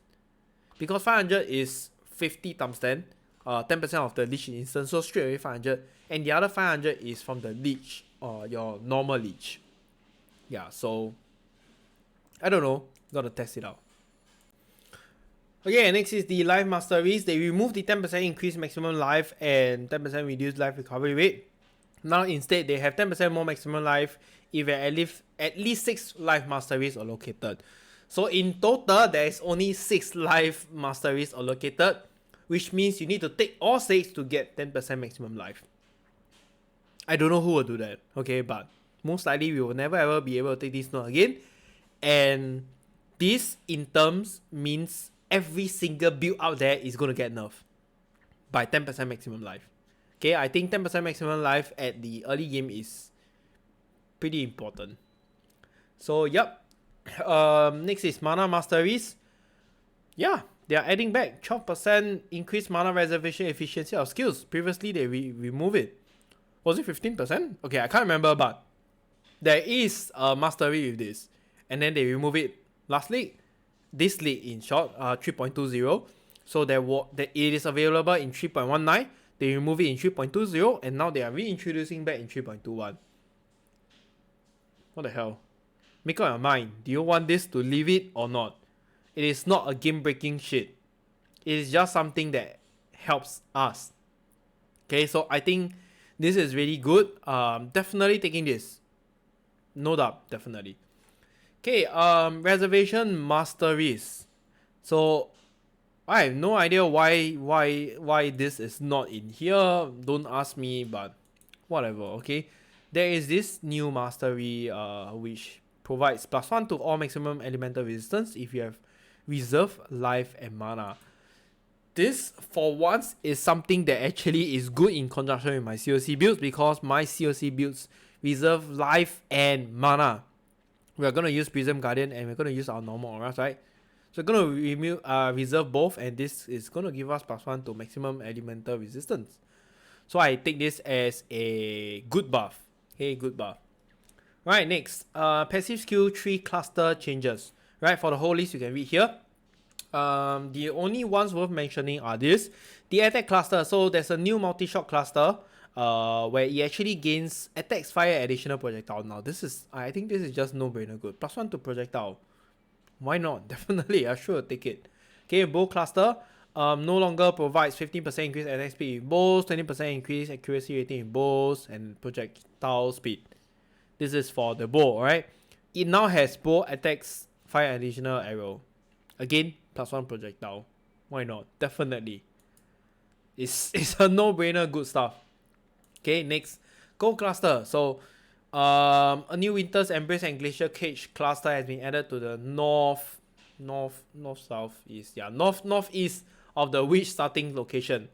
because 500 is 50 times 10, 10% of the leech instance, so straight away 500, and the other 500 is from the leech or your normal leech. Yeah, so I don't know, gotta test it out. Okay, next is the life masteries. They remove the 10% increased maximum life and 10% reduced life recovery rate. Now instead they have 10% more maximum life if at least 6 life masteries allocated. So in total there is only 6 life masteries allocated, which means you need to take all 6 to get 10% maximum life. I don't know who will do that, okay, but most likely we will never ever be able to take this note again. And this in terms means every single build out there is going to get nerfed by 10% maximum life. Okay, I think 10% maximum life at the early game is pretty important. So, yep. Next is mana masteries. Yeah, they are adding back 12% increased mana reservation efficiency of skills. Previously, they remove it. Was it 15%? Okay, I can't remember, but there is a mastery with this. And then they remove it last league. This league in short, 3.20. So it is available in 3.19. They remove it in 3.20, and now they are reintroducing back in 3.21. What the hell? Make up your mind. Do you want this to leave it or not? It is not a game-breaking shit. It is just something that helps us. Okay, so I think this is really good. Definitely taking this. No doubt, definitely. Okay, reservation masteries. So I have no idea why this is not in here. Don't ask me, but whatever, okay? There is this new mastery which provides +1 to all maximum elemental resistance if you have reserve life and mana. This for once is something that actually is good in conjunction with my COC builds, because my COC builds reserve life and mana. We are going to use Prism Guardian and we're going to use our normal auras, right? So we're going to reserve both, and this is going to give us +1 to maximum elemental resistance. So I take this as a good buff. Okay, good buff. Right, next. Passive skill 3 cluster changes. Right, for the whole list you can read here. The only ones worth mentioning are this. The attack cluster. So there's a new multi-shot cluster where it actually gains attacks fire additional projectile. Now I think this is just no-brainer good. +1 to projectile. Why not? Definitely, I sure take it. Okay, bow cluster no longer provides 15% increase attack speed with bows, 20% increase accuracy rating with bows, and projectile speed. This is for the bow, alright? It now has bow attacks fire additional arrow. Again, +1 projectile. Why not? Definitely. It's a no-brainer good stuff. Okay, next. Gold cluster. So, a new Winter's Embrace and Glacier Cage cluster has been added to the northeast of the Witch starting location.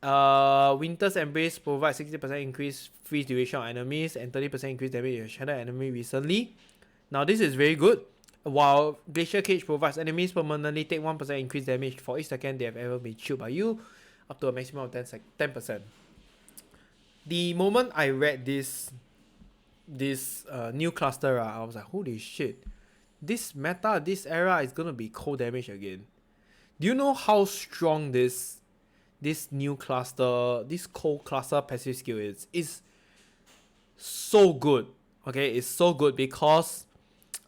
Winter's Embrace provides 60% increased freeze duration on enemies and 30% increased damage on shadow enemy recently. Now this is very good. While Glacier Cage provides enemies permanently take 1% increased damage for each second they have ever been chilled by you, up to a maximum of 10%. The moment I read this new cluster, I was like, holy shit. This era is gonna be cold damage again. Do you know how strong this new cluster, this cold cluster passive skill is? It's so good. Okay, it's so good because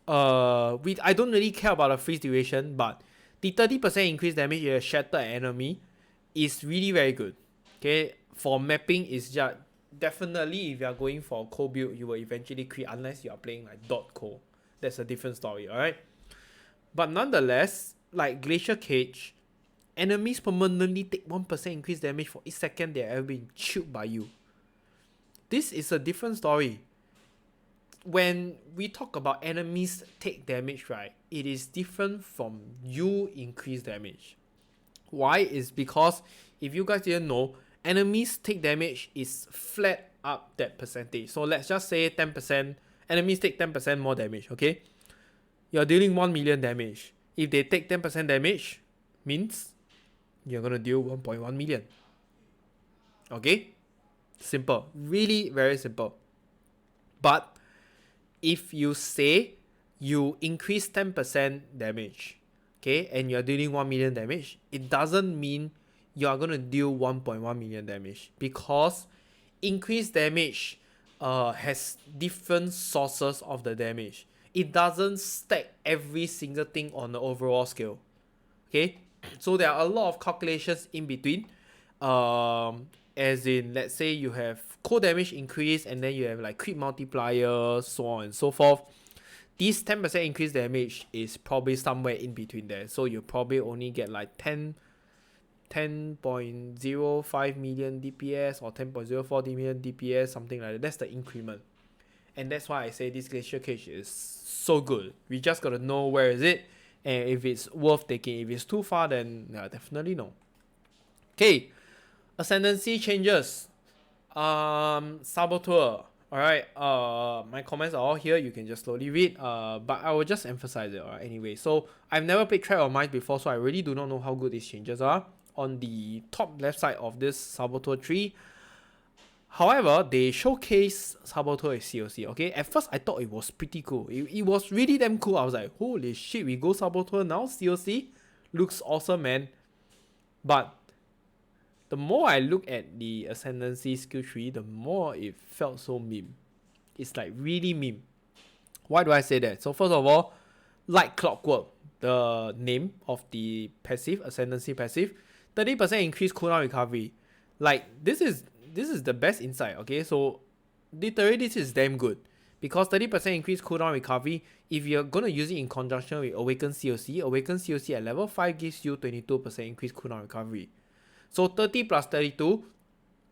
I don't really care about the freeze duration, but the 30% increased damage in a shattered enemy is really very good. Okay, for mapping is just definitely if you are going for a cold build, you will eventually crit unless you are playing like dot cold. That's a different story, alright? But nonetheless, like Glacier Cage, enemies permanently take 1% increased damage for each second they have ever been chilled by you. This is a different story. When we talk about enemies take damage, right, it is different from you increase damage. Why? Is because if you guys didn't know, enemies take damage is flat up that percentage. So let's just say 10%, enemies take 10% more damage, okay? You're dealing 1 million damage. If they take 10% damage, means you're gonna deal 1.1 million. Okay? Simple. Really very simple. But if you say you increase 10% damage, okay, and you're dealing 1 million damage, it doesn't mean you are going to deal 1.1 million damage, because increased damage has different sources of the damage. It doesn't stack every single thing on the overall scale. Okay, so there are a lot of calculations in between. As in, let's say you have cold damage increase, and then you have like crit multiplier, so on and so forth. This 10% increase damage is probably somewhere in between there. So you probably only get like 10.05 million DPS or 10.04 million DPS, something like that. That's the increment. And that's why I say this Glacier Cage is so good. We just gotta know where is it, and if it's worth taking. If it's too far, then definitely no. Okay, ascendancy changes. Saboteur. Alright, my comments are all here. You can just slowly read. But I will just emphasize it. Alright, anyway. So I've never played Track of Minds before, so I really do not know how good these changes are. On the top left side of this Saboteur tree, however, they showcase Saboteur as COC. Okay, at first I thought it was pretty cool. It was really damn cool. I was like, holy shit, we go Saboteur now, COC. Looks awesome, man. But the more I look at the ascendancy skill tree, the more it felt so meme. It's like really meme. Why do I say that? So first of all, like clockwork, the name of the passive, ascendancy passive, 30% increased cooldown recovery. Like this is the best insight. Okay, so literally this is damn good, because 30% increased cooldown recovery. If you're gonna use it in conjunction with Awaken COC at level 5 gives you 22% increased cooldown recovery. So 30 plus 32,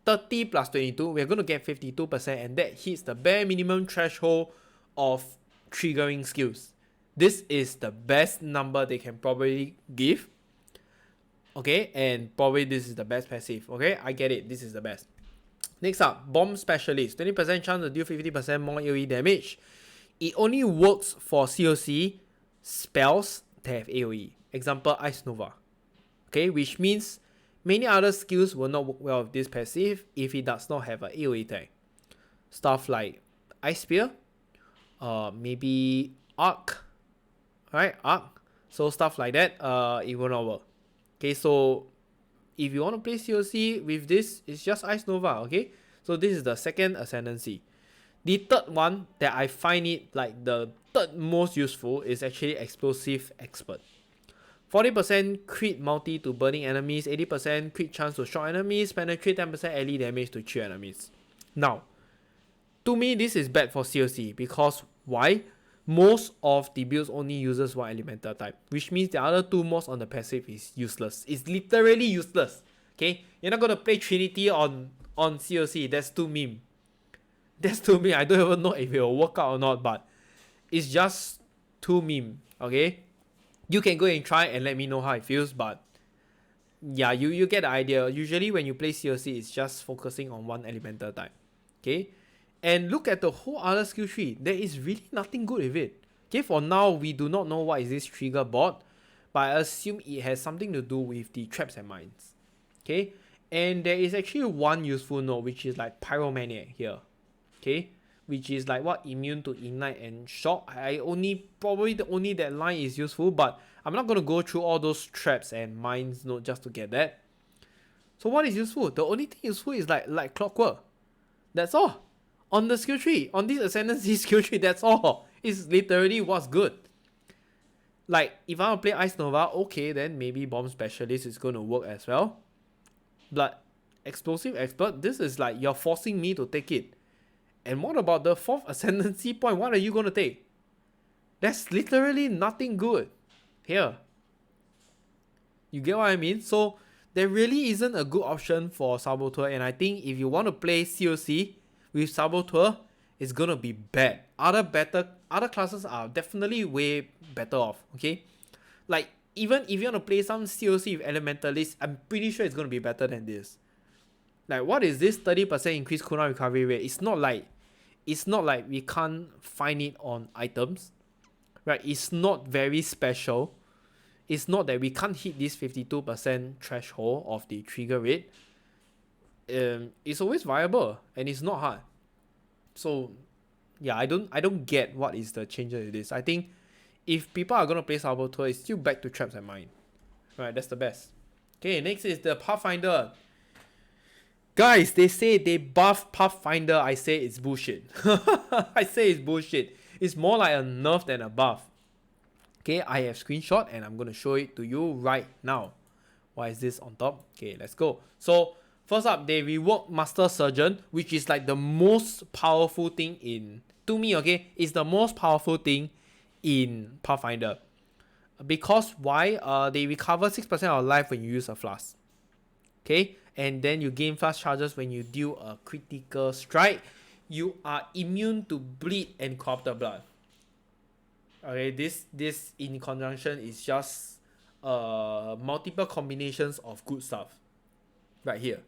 30 plus 22, we're going to get 52%, and that hits the bare minimum threshold of triggering skills. This is the best number they can probably give. Okay, and probably this is the best passive. Okay, I get it, this is the best. Next up, Bomb Specialist. 20% chance to deal 50% more AoE damage. It only works for COC spells that have AoE. Example, Ice Nova. Okay, which means many other skills will not work well with this passive if it does not have an AoE tag. Stuff like Ice Spear, maybe Arc, right? Arc. So stuff like that, it will not work. Okay, so if you want to play COC with this, it's just Ice Nova. Okay, so this is the second ascendancy. The third one that I find it like the third most useful is actually Explosive Expert. 40% crit multi to burning enemies, 80% crit chance to shock enemies, penetrate 10% ally damage to chill enemies. Now, to me this is bad for COC, because why? Most of the builds only uses one elemental type, which means the other two mods on the passive is useless. It's literally useless. Okay, you're not gonna play Trinity on COC. That's too meme. That's too meme. I don't even know if it will work out or not, but it's just too meme. Okay, you can go and try and let me know how it feels, but yeah, you get the idea. Usually when you play COC, it's just focusing on one elemental type. Okay, and look at the whole other skill tree. There is really nothing good with it. Okay, for now we do not know what is this trigger bot, but I assume it has something to do with the traps and mines. Okay, and there is actually one useful node, which is like Pyromaniac here. Okay, which is like what, immune to ignite and shock. Probably only that line is useful, but I'm not gonna go through all those traps and mines node just to get that. So what is useful? The only thing useful is like clockwork. That's all. On the skill tree, on this ascendancy skill tree, that's all. It's literally what's good. Like if I want to play Ice Nova, okay, then maybe Bomb Specialist is gonna work as well. But Explosive Expert, this is like you're forcing me to take it. And what about the fourth ascendancy point? What are you going to take? That's literally nothing good here. You get what I mean? So there really isn't a good option for Saboteur, and I think if you want to play COC with Saboteur, it's going to be bad. Other classes are definitely way better off, okay? Like even if you want to play some COC with Elementalist, I'm pretty sure it's going to be better than this. Like what is this 30% increased cooldown recovery rate? It's not like we can't find it on items, right? It's not very special. It's not that we can't hit this 52% threshold of the trigger rate. it's always viable and it's not hard. So yeah, I don't get what is the change in this. I think if people are gonna play Saboteur, it's still back to traps and mine. Right, that's the best. Okay, next is the Pathfinder. Guys, they say they buff Pathfinder. I say it's bullshit. I say it's bullshit. It's more like a nerf than a buff. Okay, I have screenshot and I'm gonna show it to you right now. Why is this on top? Okay, let's go. So first up, they rework Master Surgeon, which is like the most powerful thing in, to me, okay, it's the most powerful thing in Pathfinder. Because why? They recover 6% of life when you use a flask. Okay, and then you gain fast charges when you deal a critical strike. You are immune to bleed and corrupted blood. Okay, this in conjunction is just multiple combinations of good stuff right here.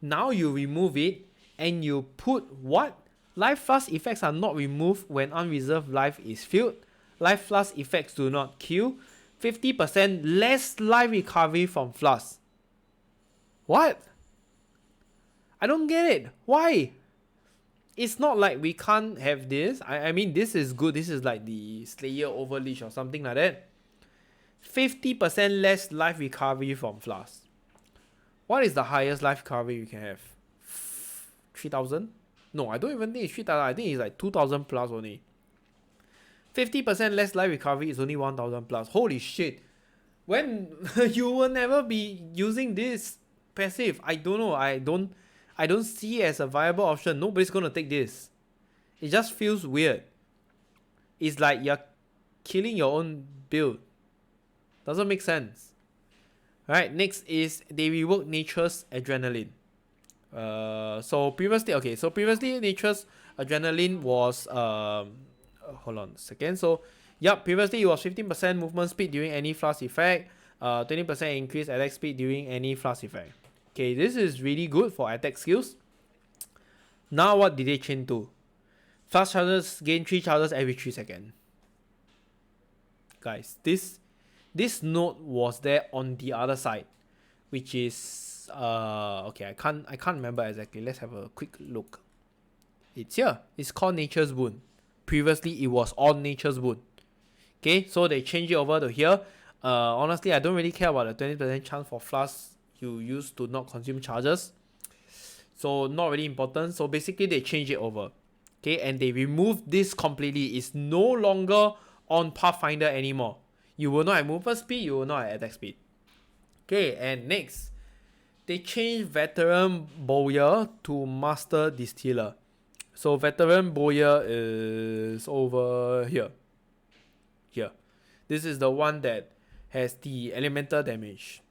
Now you remove it and you put what? Life flask effects are not removed when unreserved life is filled. Life flask effects do not kill. 50% less life recovery from flask. What? I don't get it. Why? It's not like we can't have this. I mean, this is good. This is like the Slayer Overleash or something like that. 50% less life recovery from flask. What is the highest life recovery you can have? 3,000? No, I don't even think it's 3,000. I think it's like 2,000 plus only. 50% less life recovery is only 1,000 plus. Holy shit. When you will never be using this passive. I don't know. I don't see it as a viable option. Nobody's gonna take this. It just feels weird. It's like you're killing your own build. Doesn't make sense. Alright, next is they rework Nature's Adrenaline. So previously Nature's Adrenaline was hold on a second. So previously it was 15% movement speed during any flask effect, 20% increase attack speed during any flask effect. Okay, this is really good for attack skills. Now what did they change to? Flask charges gain 3 charges every 3 seconds. Guys, this note was there on the other side, which is okay, I can't remember exactly. Let's have a quick look. It's here. It's called Nature's Boon. Previously it was on Nature's Boon. Okay, so they changed it over to here. Honestly, I don't really care about the 20% chance for flasks you use to not consume charges. So not really important. So basically they changed it over. Okay, and they removed this completely. It's no longer on Pathfinder anymore. You will not have movement speed, you will not have attack speed. Okay, and next, they changed Veteran Bowyer to Master Distiller. So Veteran Bowyer is over here. Here. This is the one that has the elemental damage.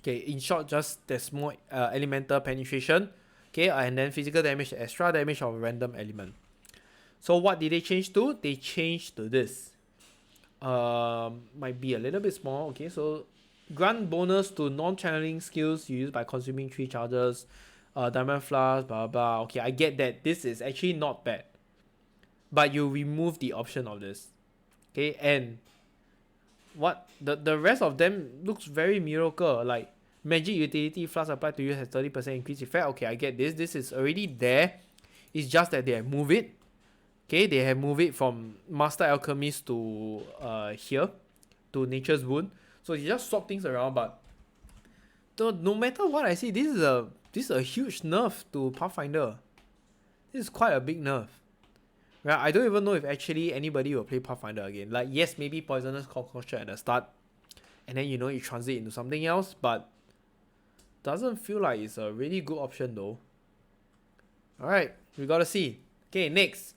Okay, in short, just there's more elemental penetration. Okay, and then physical damage, extra damage of a random element. So what did they change to? They changed to this. Might be a little bit small. Okay, so grant bonus to non-channeling skills you use by consuming 3 charges. Diamond flask, blah blah. Okay, I get that. This is actually not bad. But you remove the option of this. Okay, and what the rest of them looks very miracle. Like magic utility flask applied to you has 30% increase effect. Okay, I get this. This is already there. It's just that they have moved it. Okay, they have moved it from Master Alchemist to here, to Nature's Boon. So you just swap things around, but no matter what I see, this is a huge nerf to Pathfinder. This is quite a big nerf. Right? I don't even know if actually anybody will play Pathfinder again. Like, yes, maybe Poisonous Concoction at the start, and then you transit into something else, but doesn't feel like it's a really good option though. Alright, we gotta see. Okay, next.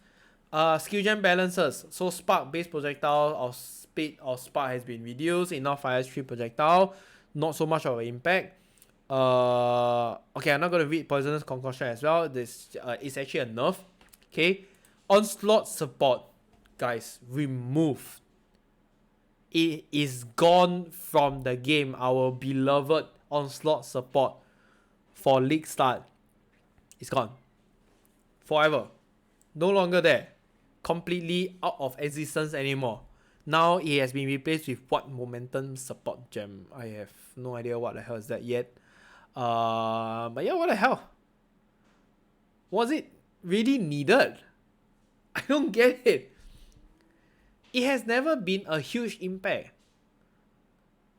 Skill gem balances. So spark base projectile or speed or spark has been reduced. It now fires 3 projectile. Not so much of an impact. Okay, I'm not gonna read Poisonous Concoction as well. This is actually a nerf. Okay. Onslaught support, guys, removed. It is gone from the game. Our beloved Onslaught support for League Start is gone. Forever. No longer there. Completely out of existence anymore. Now it has been replaced with what momentum support gem? I have no idea what the hell is that yet. But yeah, what the hell? Was it really needed? I don't get it. It has never been a huge impact.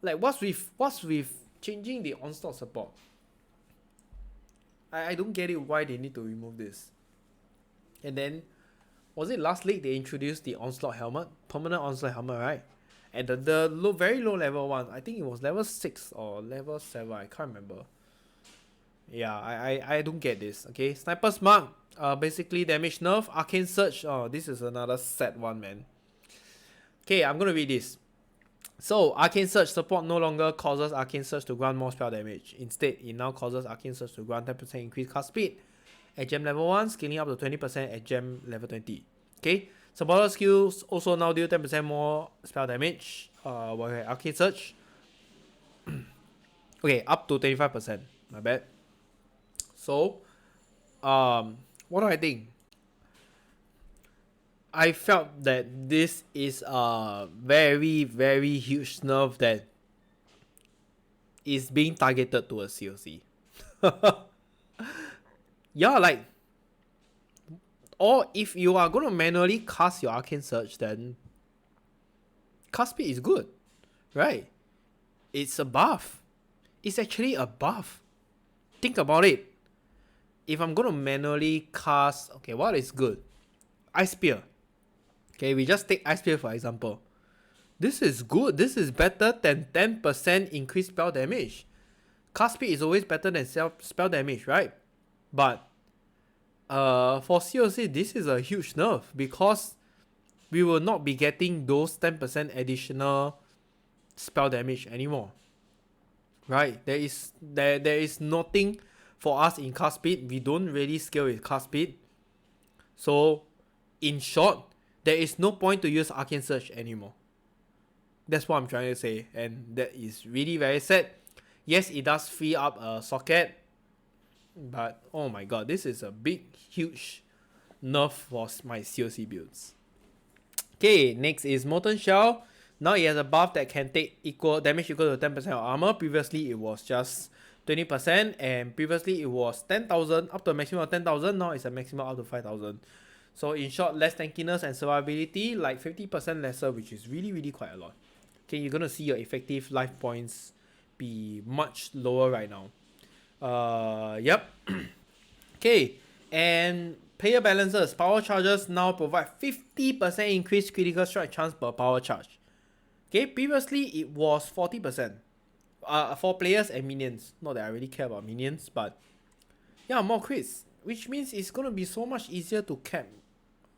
Like what's with changing the onslaught support? I don't get it why they need to remove this. And then was it last league they introduced the onslaught helmet? Permanent onslaught helmet, right? And the very low level one, I think it was level 6 or level 7, I can't remember. Yeah, I don't get this. Okay, Sniper's Mark, basically damage nerf. Arcane Surge, oh, this is another sad one, man. Okay, I'm gonna read this. So, Arcane Surge support no longer causes Arcane Surge to grant more spell damage. Instead, it now causes Arcane Surge to grant 10% increased cast speed at gem level 1, scaling up to 20% at gem level 20. Okay, Saboteur skills also now deal 10% more spell damage while Arcane Surge. Okay, up to 25%. My bad. So, what do I think? I felt that this is a very, very huge nerf that is being targeted towards COC. Yeah, like, or if you are going to manually cast your Arcane Surge, then cast speed is good, right? It's a buff. It's actually a buff. Think about it. If I'm going to manually cast, okay, what is good? Ice Spear. Okay, we just take Ice Spear for example. This is good. This is better than 10% increased spell damage. Cast speed is always better than spell damage, right? But for COC, this is a huge nerf because we will not be getting those 10% additional spell damage anymore. Right? There is nothing for us in cast speed. We don't really scale with cast speed. So, in short, there is no point to use Arcane Surge anymore. That's what I'm trying to say. And that is really very sad. Yes, it does free up a socket. But, oh my god, this is a big, huge nerf for my COC builds. Okay, next is Molten Shell. Now it has a buff that can take damage equal to 10% of armor. Previously, it was just 20%. And previously, it was 10,000 up to a maximum of 10,000. Now it's a maximum up to 5,000. So in short, less tankiness and survivability, like 50% lesser, which is really, really quite a lot. Okay, you're going to see your effective life points be much lower right now. Yep. Okay, and player balances. Power charges now provide 50% increased critical strike chance per power charge. Okay, previously it was 40%. For players and minions. Not that I really care about minions, but yeah, more crits. Which means it's going to be so much easier to cap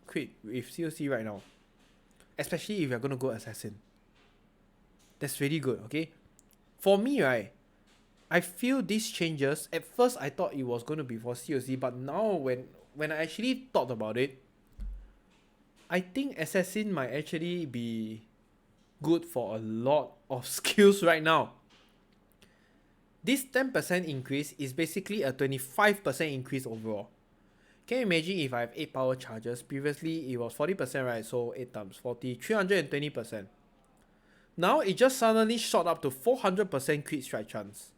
crit with COC right now. Especially if you're going to go assassin. That's really good, okay? For me, right, I feel these changes, at first I thought it was going to be for COC, but now when I actually thought about it, I think assassin might actually be good for a lot of skills right now. This 10% increase is basically a 25% increase overall. Can you imagine if I have 8 power charges? Previously it was 40%, right? So 8 times 40, 320%. Now it just suddenly shot up to 400% crit strike chance.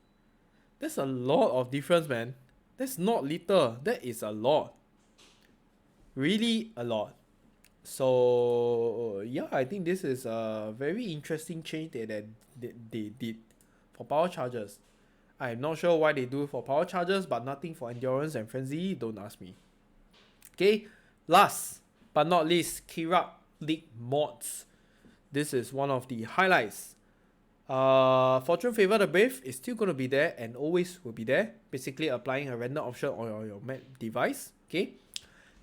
That's a lot of difference, man. That's not little. That is a lot. Really a lot. So yeah, I think this is a very interesting change that they did for power charges. I'm not sure why they do for power charges, but nothing for endurance and frenzy. Don't ask me. Okay, last but not least, Kirac League mods. This is one of the highlights. Fortune Favor the Brave is still going to be there and always will be there. Basically applying a random option on your map device. Okay.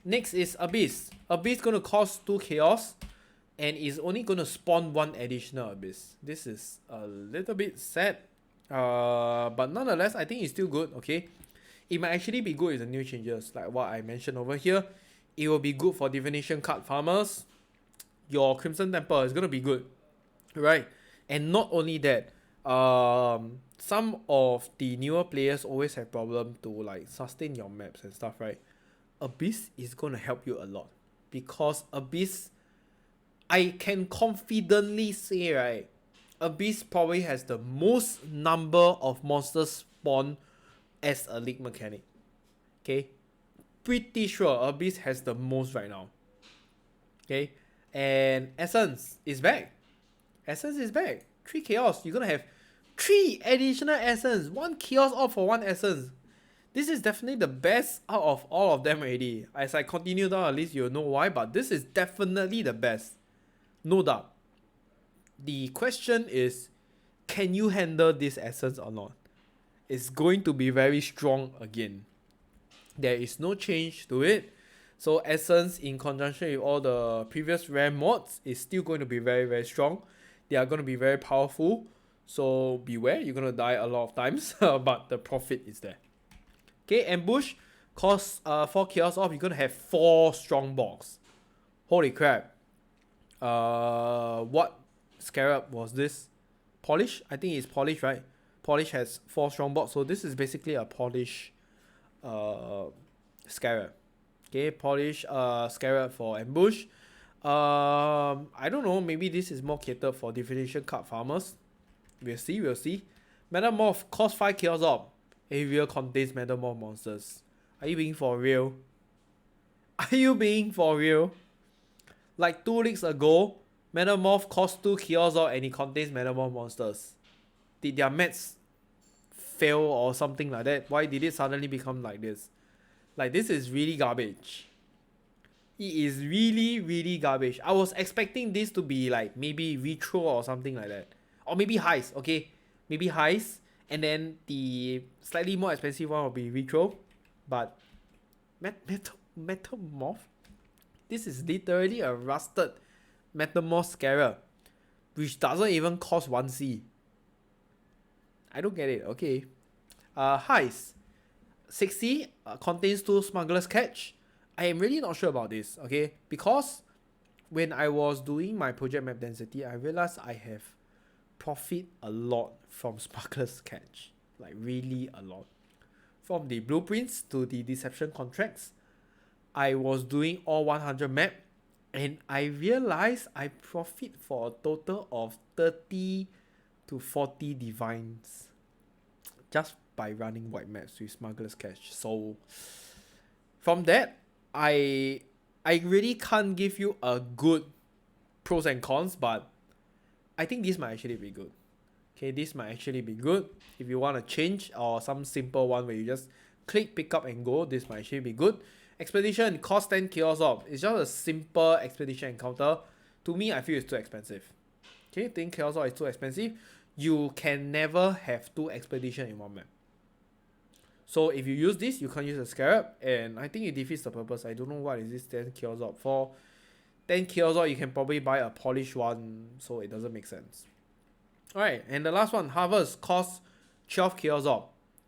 Next is Abyss. Abyss going to cost 2 chaos and is only going to spawn 1 additional Abyss. This is a little bit sad. But nonetheless, I think it's still good. Okay. It might actually be good with the new changes, like what I mentioned over here. It will be good for divination card farmers. Your Crimson Temple is gonna be good, right? And not only that, some of the newer players always have problem to like sustain your maps and stuff, right? Abyss is gonna help you a lot because Abyss, I can confidently say, right, Abyss probably has the most number of monsters spawn as a league mechanic. Okay, pretty sure Abyss has the most right now. Okay, and Essence is back. Essence is back. 3 chaos. You're gonna have 3 additional essence. 1 chaos off for 1 essence. This is definitely the best out of all of them already. As I continue down the list, you'll know why, but this is definitely the best. No doubt. The question is, can you handle this essence or not? It's going to be very strong again. There is no change to it. So essence in conjunction with all the previous rare mods is still going to be very, very strong. They are going to be very powerful. So beware, you're going to die a lot of times. But the profit is there. Okay, ambush. Cost 4 chaos off. You're going to have 4 strong balls. Holy crap. What scarab was this? Polish? I think it's polish, right? Polish has 4 strong balls. So this is basically a polish scarab. Okay, polish scarab for ambush. I don't know, maybe this is more catered for definition card farmers. We'll see. Metamorph cost 5 chaos off. Area contains metamorph monsters. Are you being for real? Like 2 leagues ago, metamorph cost 2 chaos off and it contains metamorph monsters. Did their mats fail or something like that? Why did it suddenly become like this? Like, this is really garbage. It is really, really garbage. I was expecting this to be like maybe retro or something like that. Or maybe heist, okay? Maybe heist. And then the slightly more expensive one will be retro. But metamorph? This is literally a rusted metamorph scarab, which doesn't even cost 1C. I don't get it. Okay. Heist. 60 contains 2 smuggler's catch. I am really not sure about this, okay? Because when I was doing my project map density, I realized I have profit a lot from smuggler's catch. Like really a lot. From the blueprints to the deception contracts, I was doing all 100 map and I realized I profit for a total of 30 to 40 divines just by running white maps with smuggler's catch. So from that, I really can't give you a good pros and cons, but I think this might actually be good. Okay, this might actually be good. If you want to change or some simple one where you just click, pick up and go, this might actually be good. Expedition cost 10 chaos off. It's just a simple expedition encounter. To me, I feel it's too expensive. Okay, 10 chaos off is too expensive. You can never have 2 expedition in one map. So if you use this, you can't use the scarab, and I think it defeats the purpose. I don't know what is this 10 chaos off for. 10 chaos off, you can probably buy a polished one, so it doesn't make sense. Alright, and the last one, Harvest, costs 12 chaos off.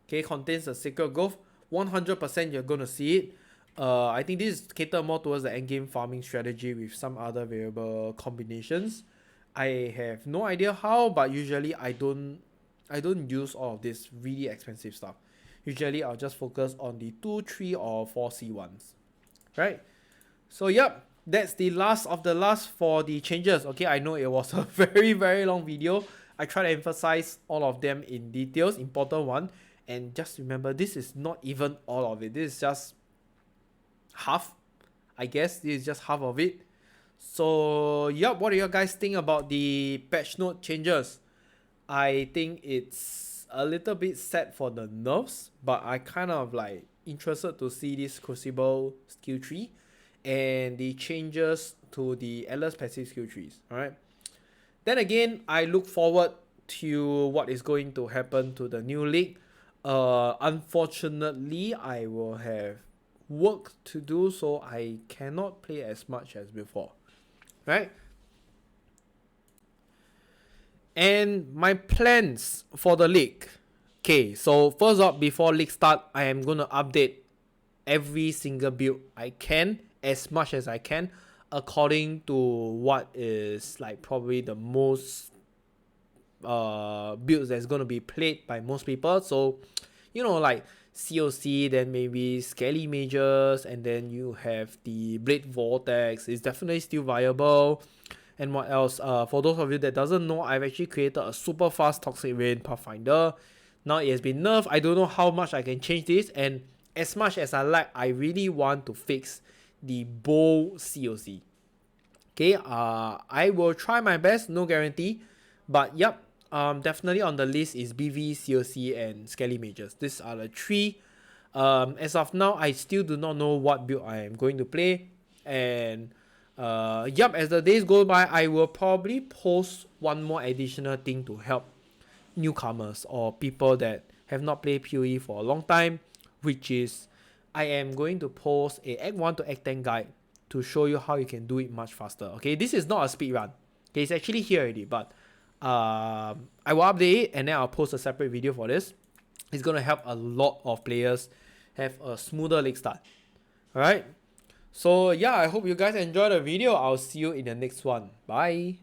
Okay, contains a Sacred Growth. 100% you're gonna see it. I think this is catered more towards the endgame farming strategy with some other variable combinations. I have no idea how, but usually I don't use all of this really expensive stuff. Usually I'll just focus on the 2, 3 or 4C ones. Right? So yep, that's the last of the last for the changes. Okay, I know it was a very, very long video. I try to emphasize all of them in details, important one. And just remember, this is not even all of it. This is just half. I guess this is just half of it. So yep, what do you guys think about the patch note changes? I think it's a little bit sad for the nerfs, but I kind of like interested to see this Crucible skill tree and the changes to the Atlas passive skill trees. Alright. Then again, I look forward to what is going to happen to the new league. Unfortunately, I will have work to do, so I cannot play as much as before. Right? And my plans for the league. Okay, so first up, before league start, I am going to update every single build I can, as much as I can, according to what is like probably the most builds that's going to be played by most people. So, you know, like COC, then maybe Scaly Mages, and then you have the Blade Vortex. It's definitely still viable. And what else? For those of you that doesn't know, I've actually created a super fast Toxic Rain Pathfinder. Now it has been nerfed. I don't know how much I can change this, and as much as I like, I really want to fix the bow COC. Okay, I will try my best, no guarantee, but yep, definitely on the list is BV, COC, and Skelly Mages. These are the three. As of now, I still do not know what build I am going to play, and yep, as the days go by, I will probably post one more additional thing to help newcomers or people that have not played PoE for a long time, which is I am going to post a Act 1 to Act 10 guide to show you how you can do it much faster. Okay, this is not a speed run. Okay, it's actually here already, but I will update it and then I'll post a separate video for this. It's gonna help a lot of players have a smoother leg start. Alright, so yeah, I hope you guys enjoyed the video. I'll see you in the next one. Bye.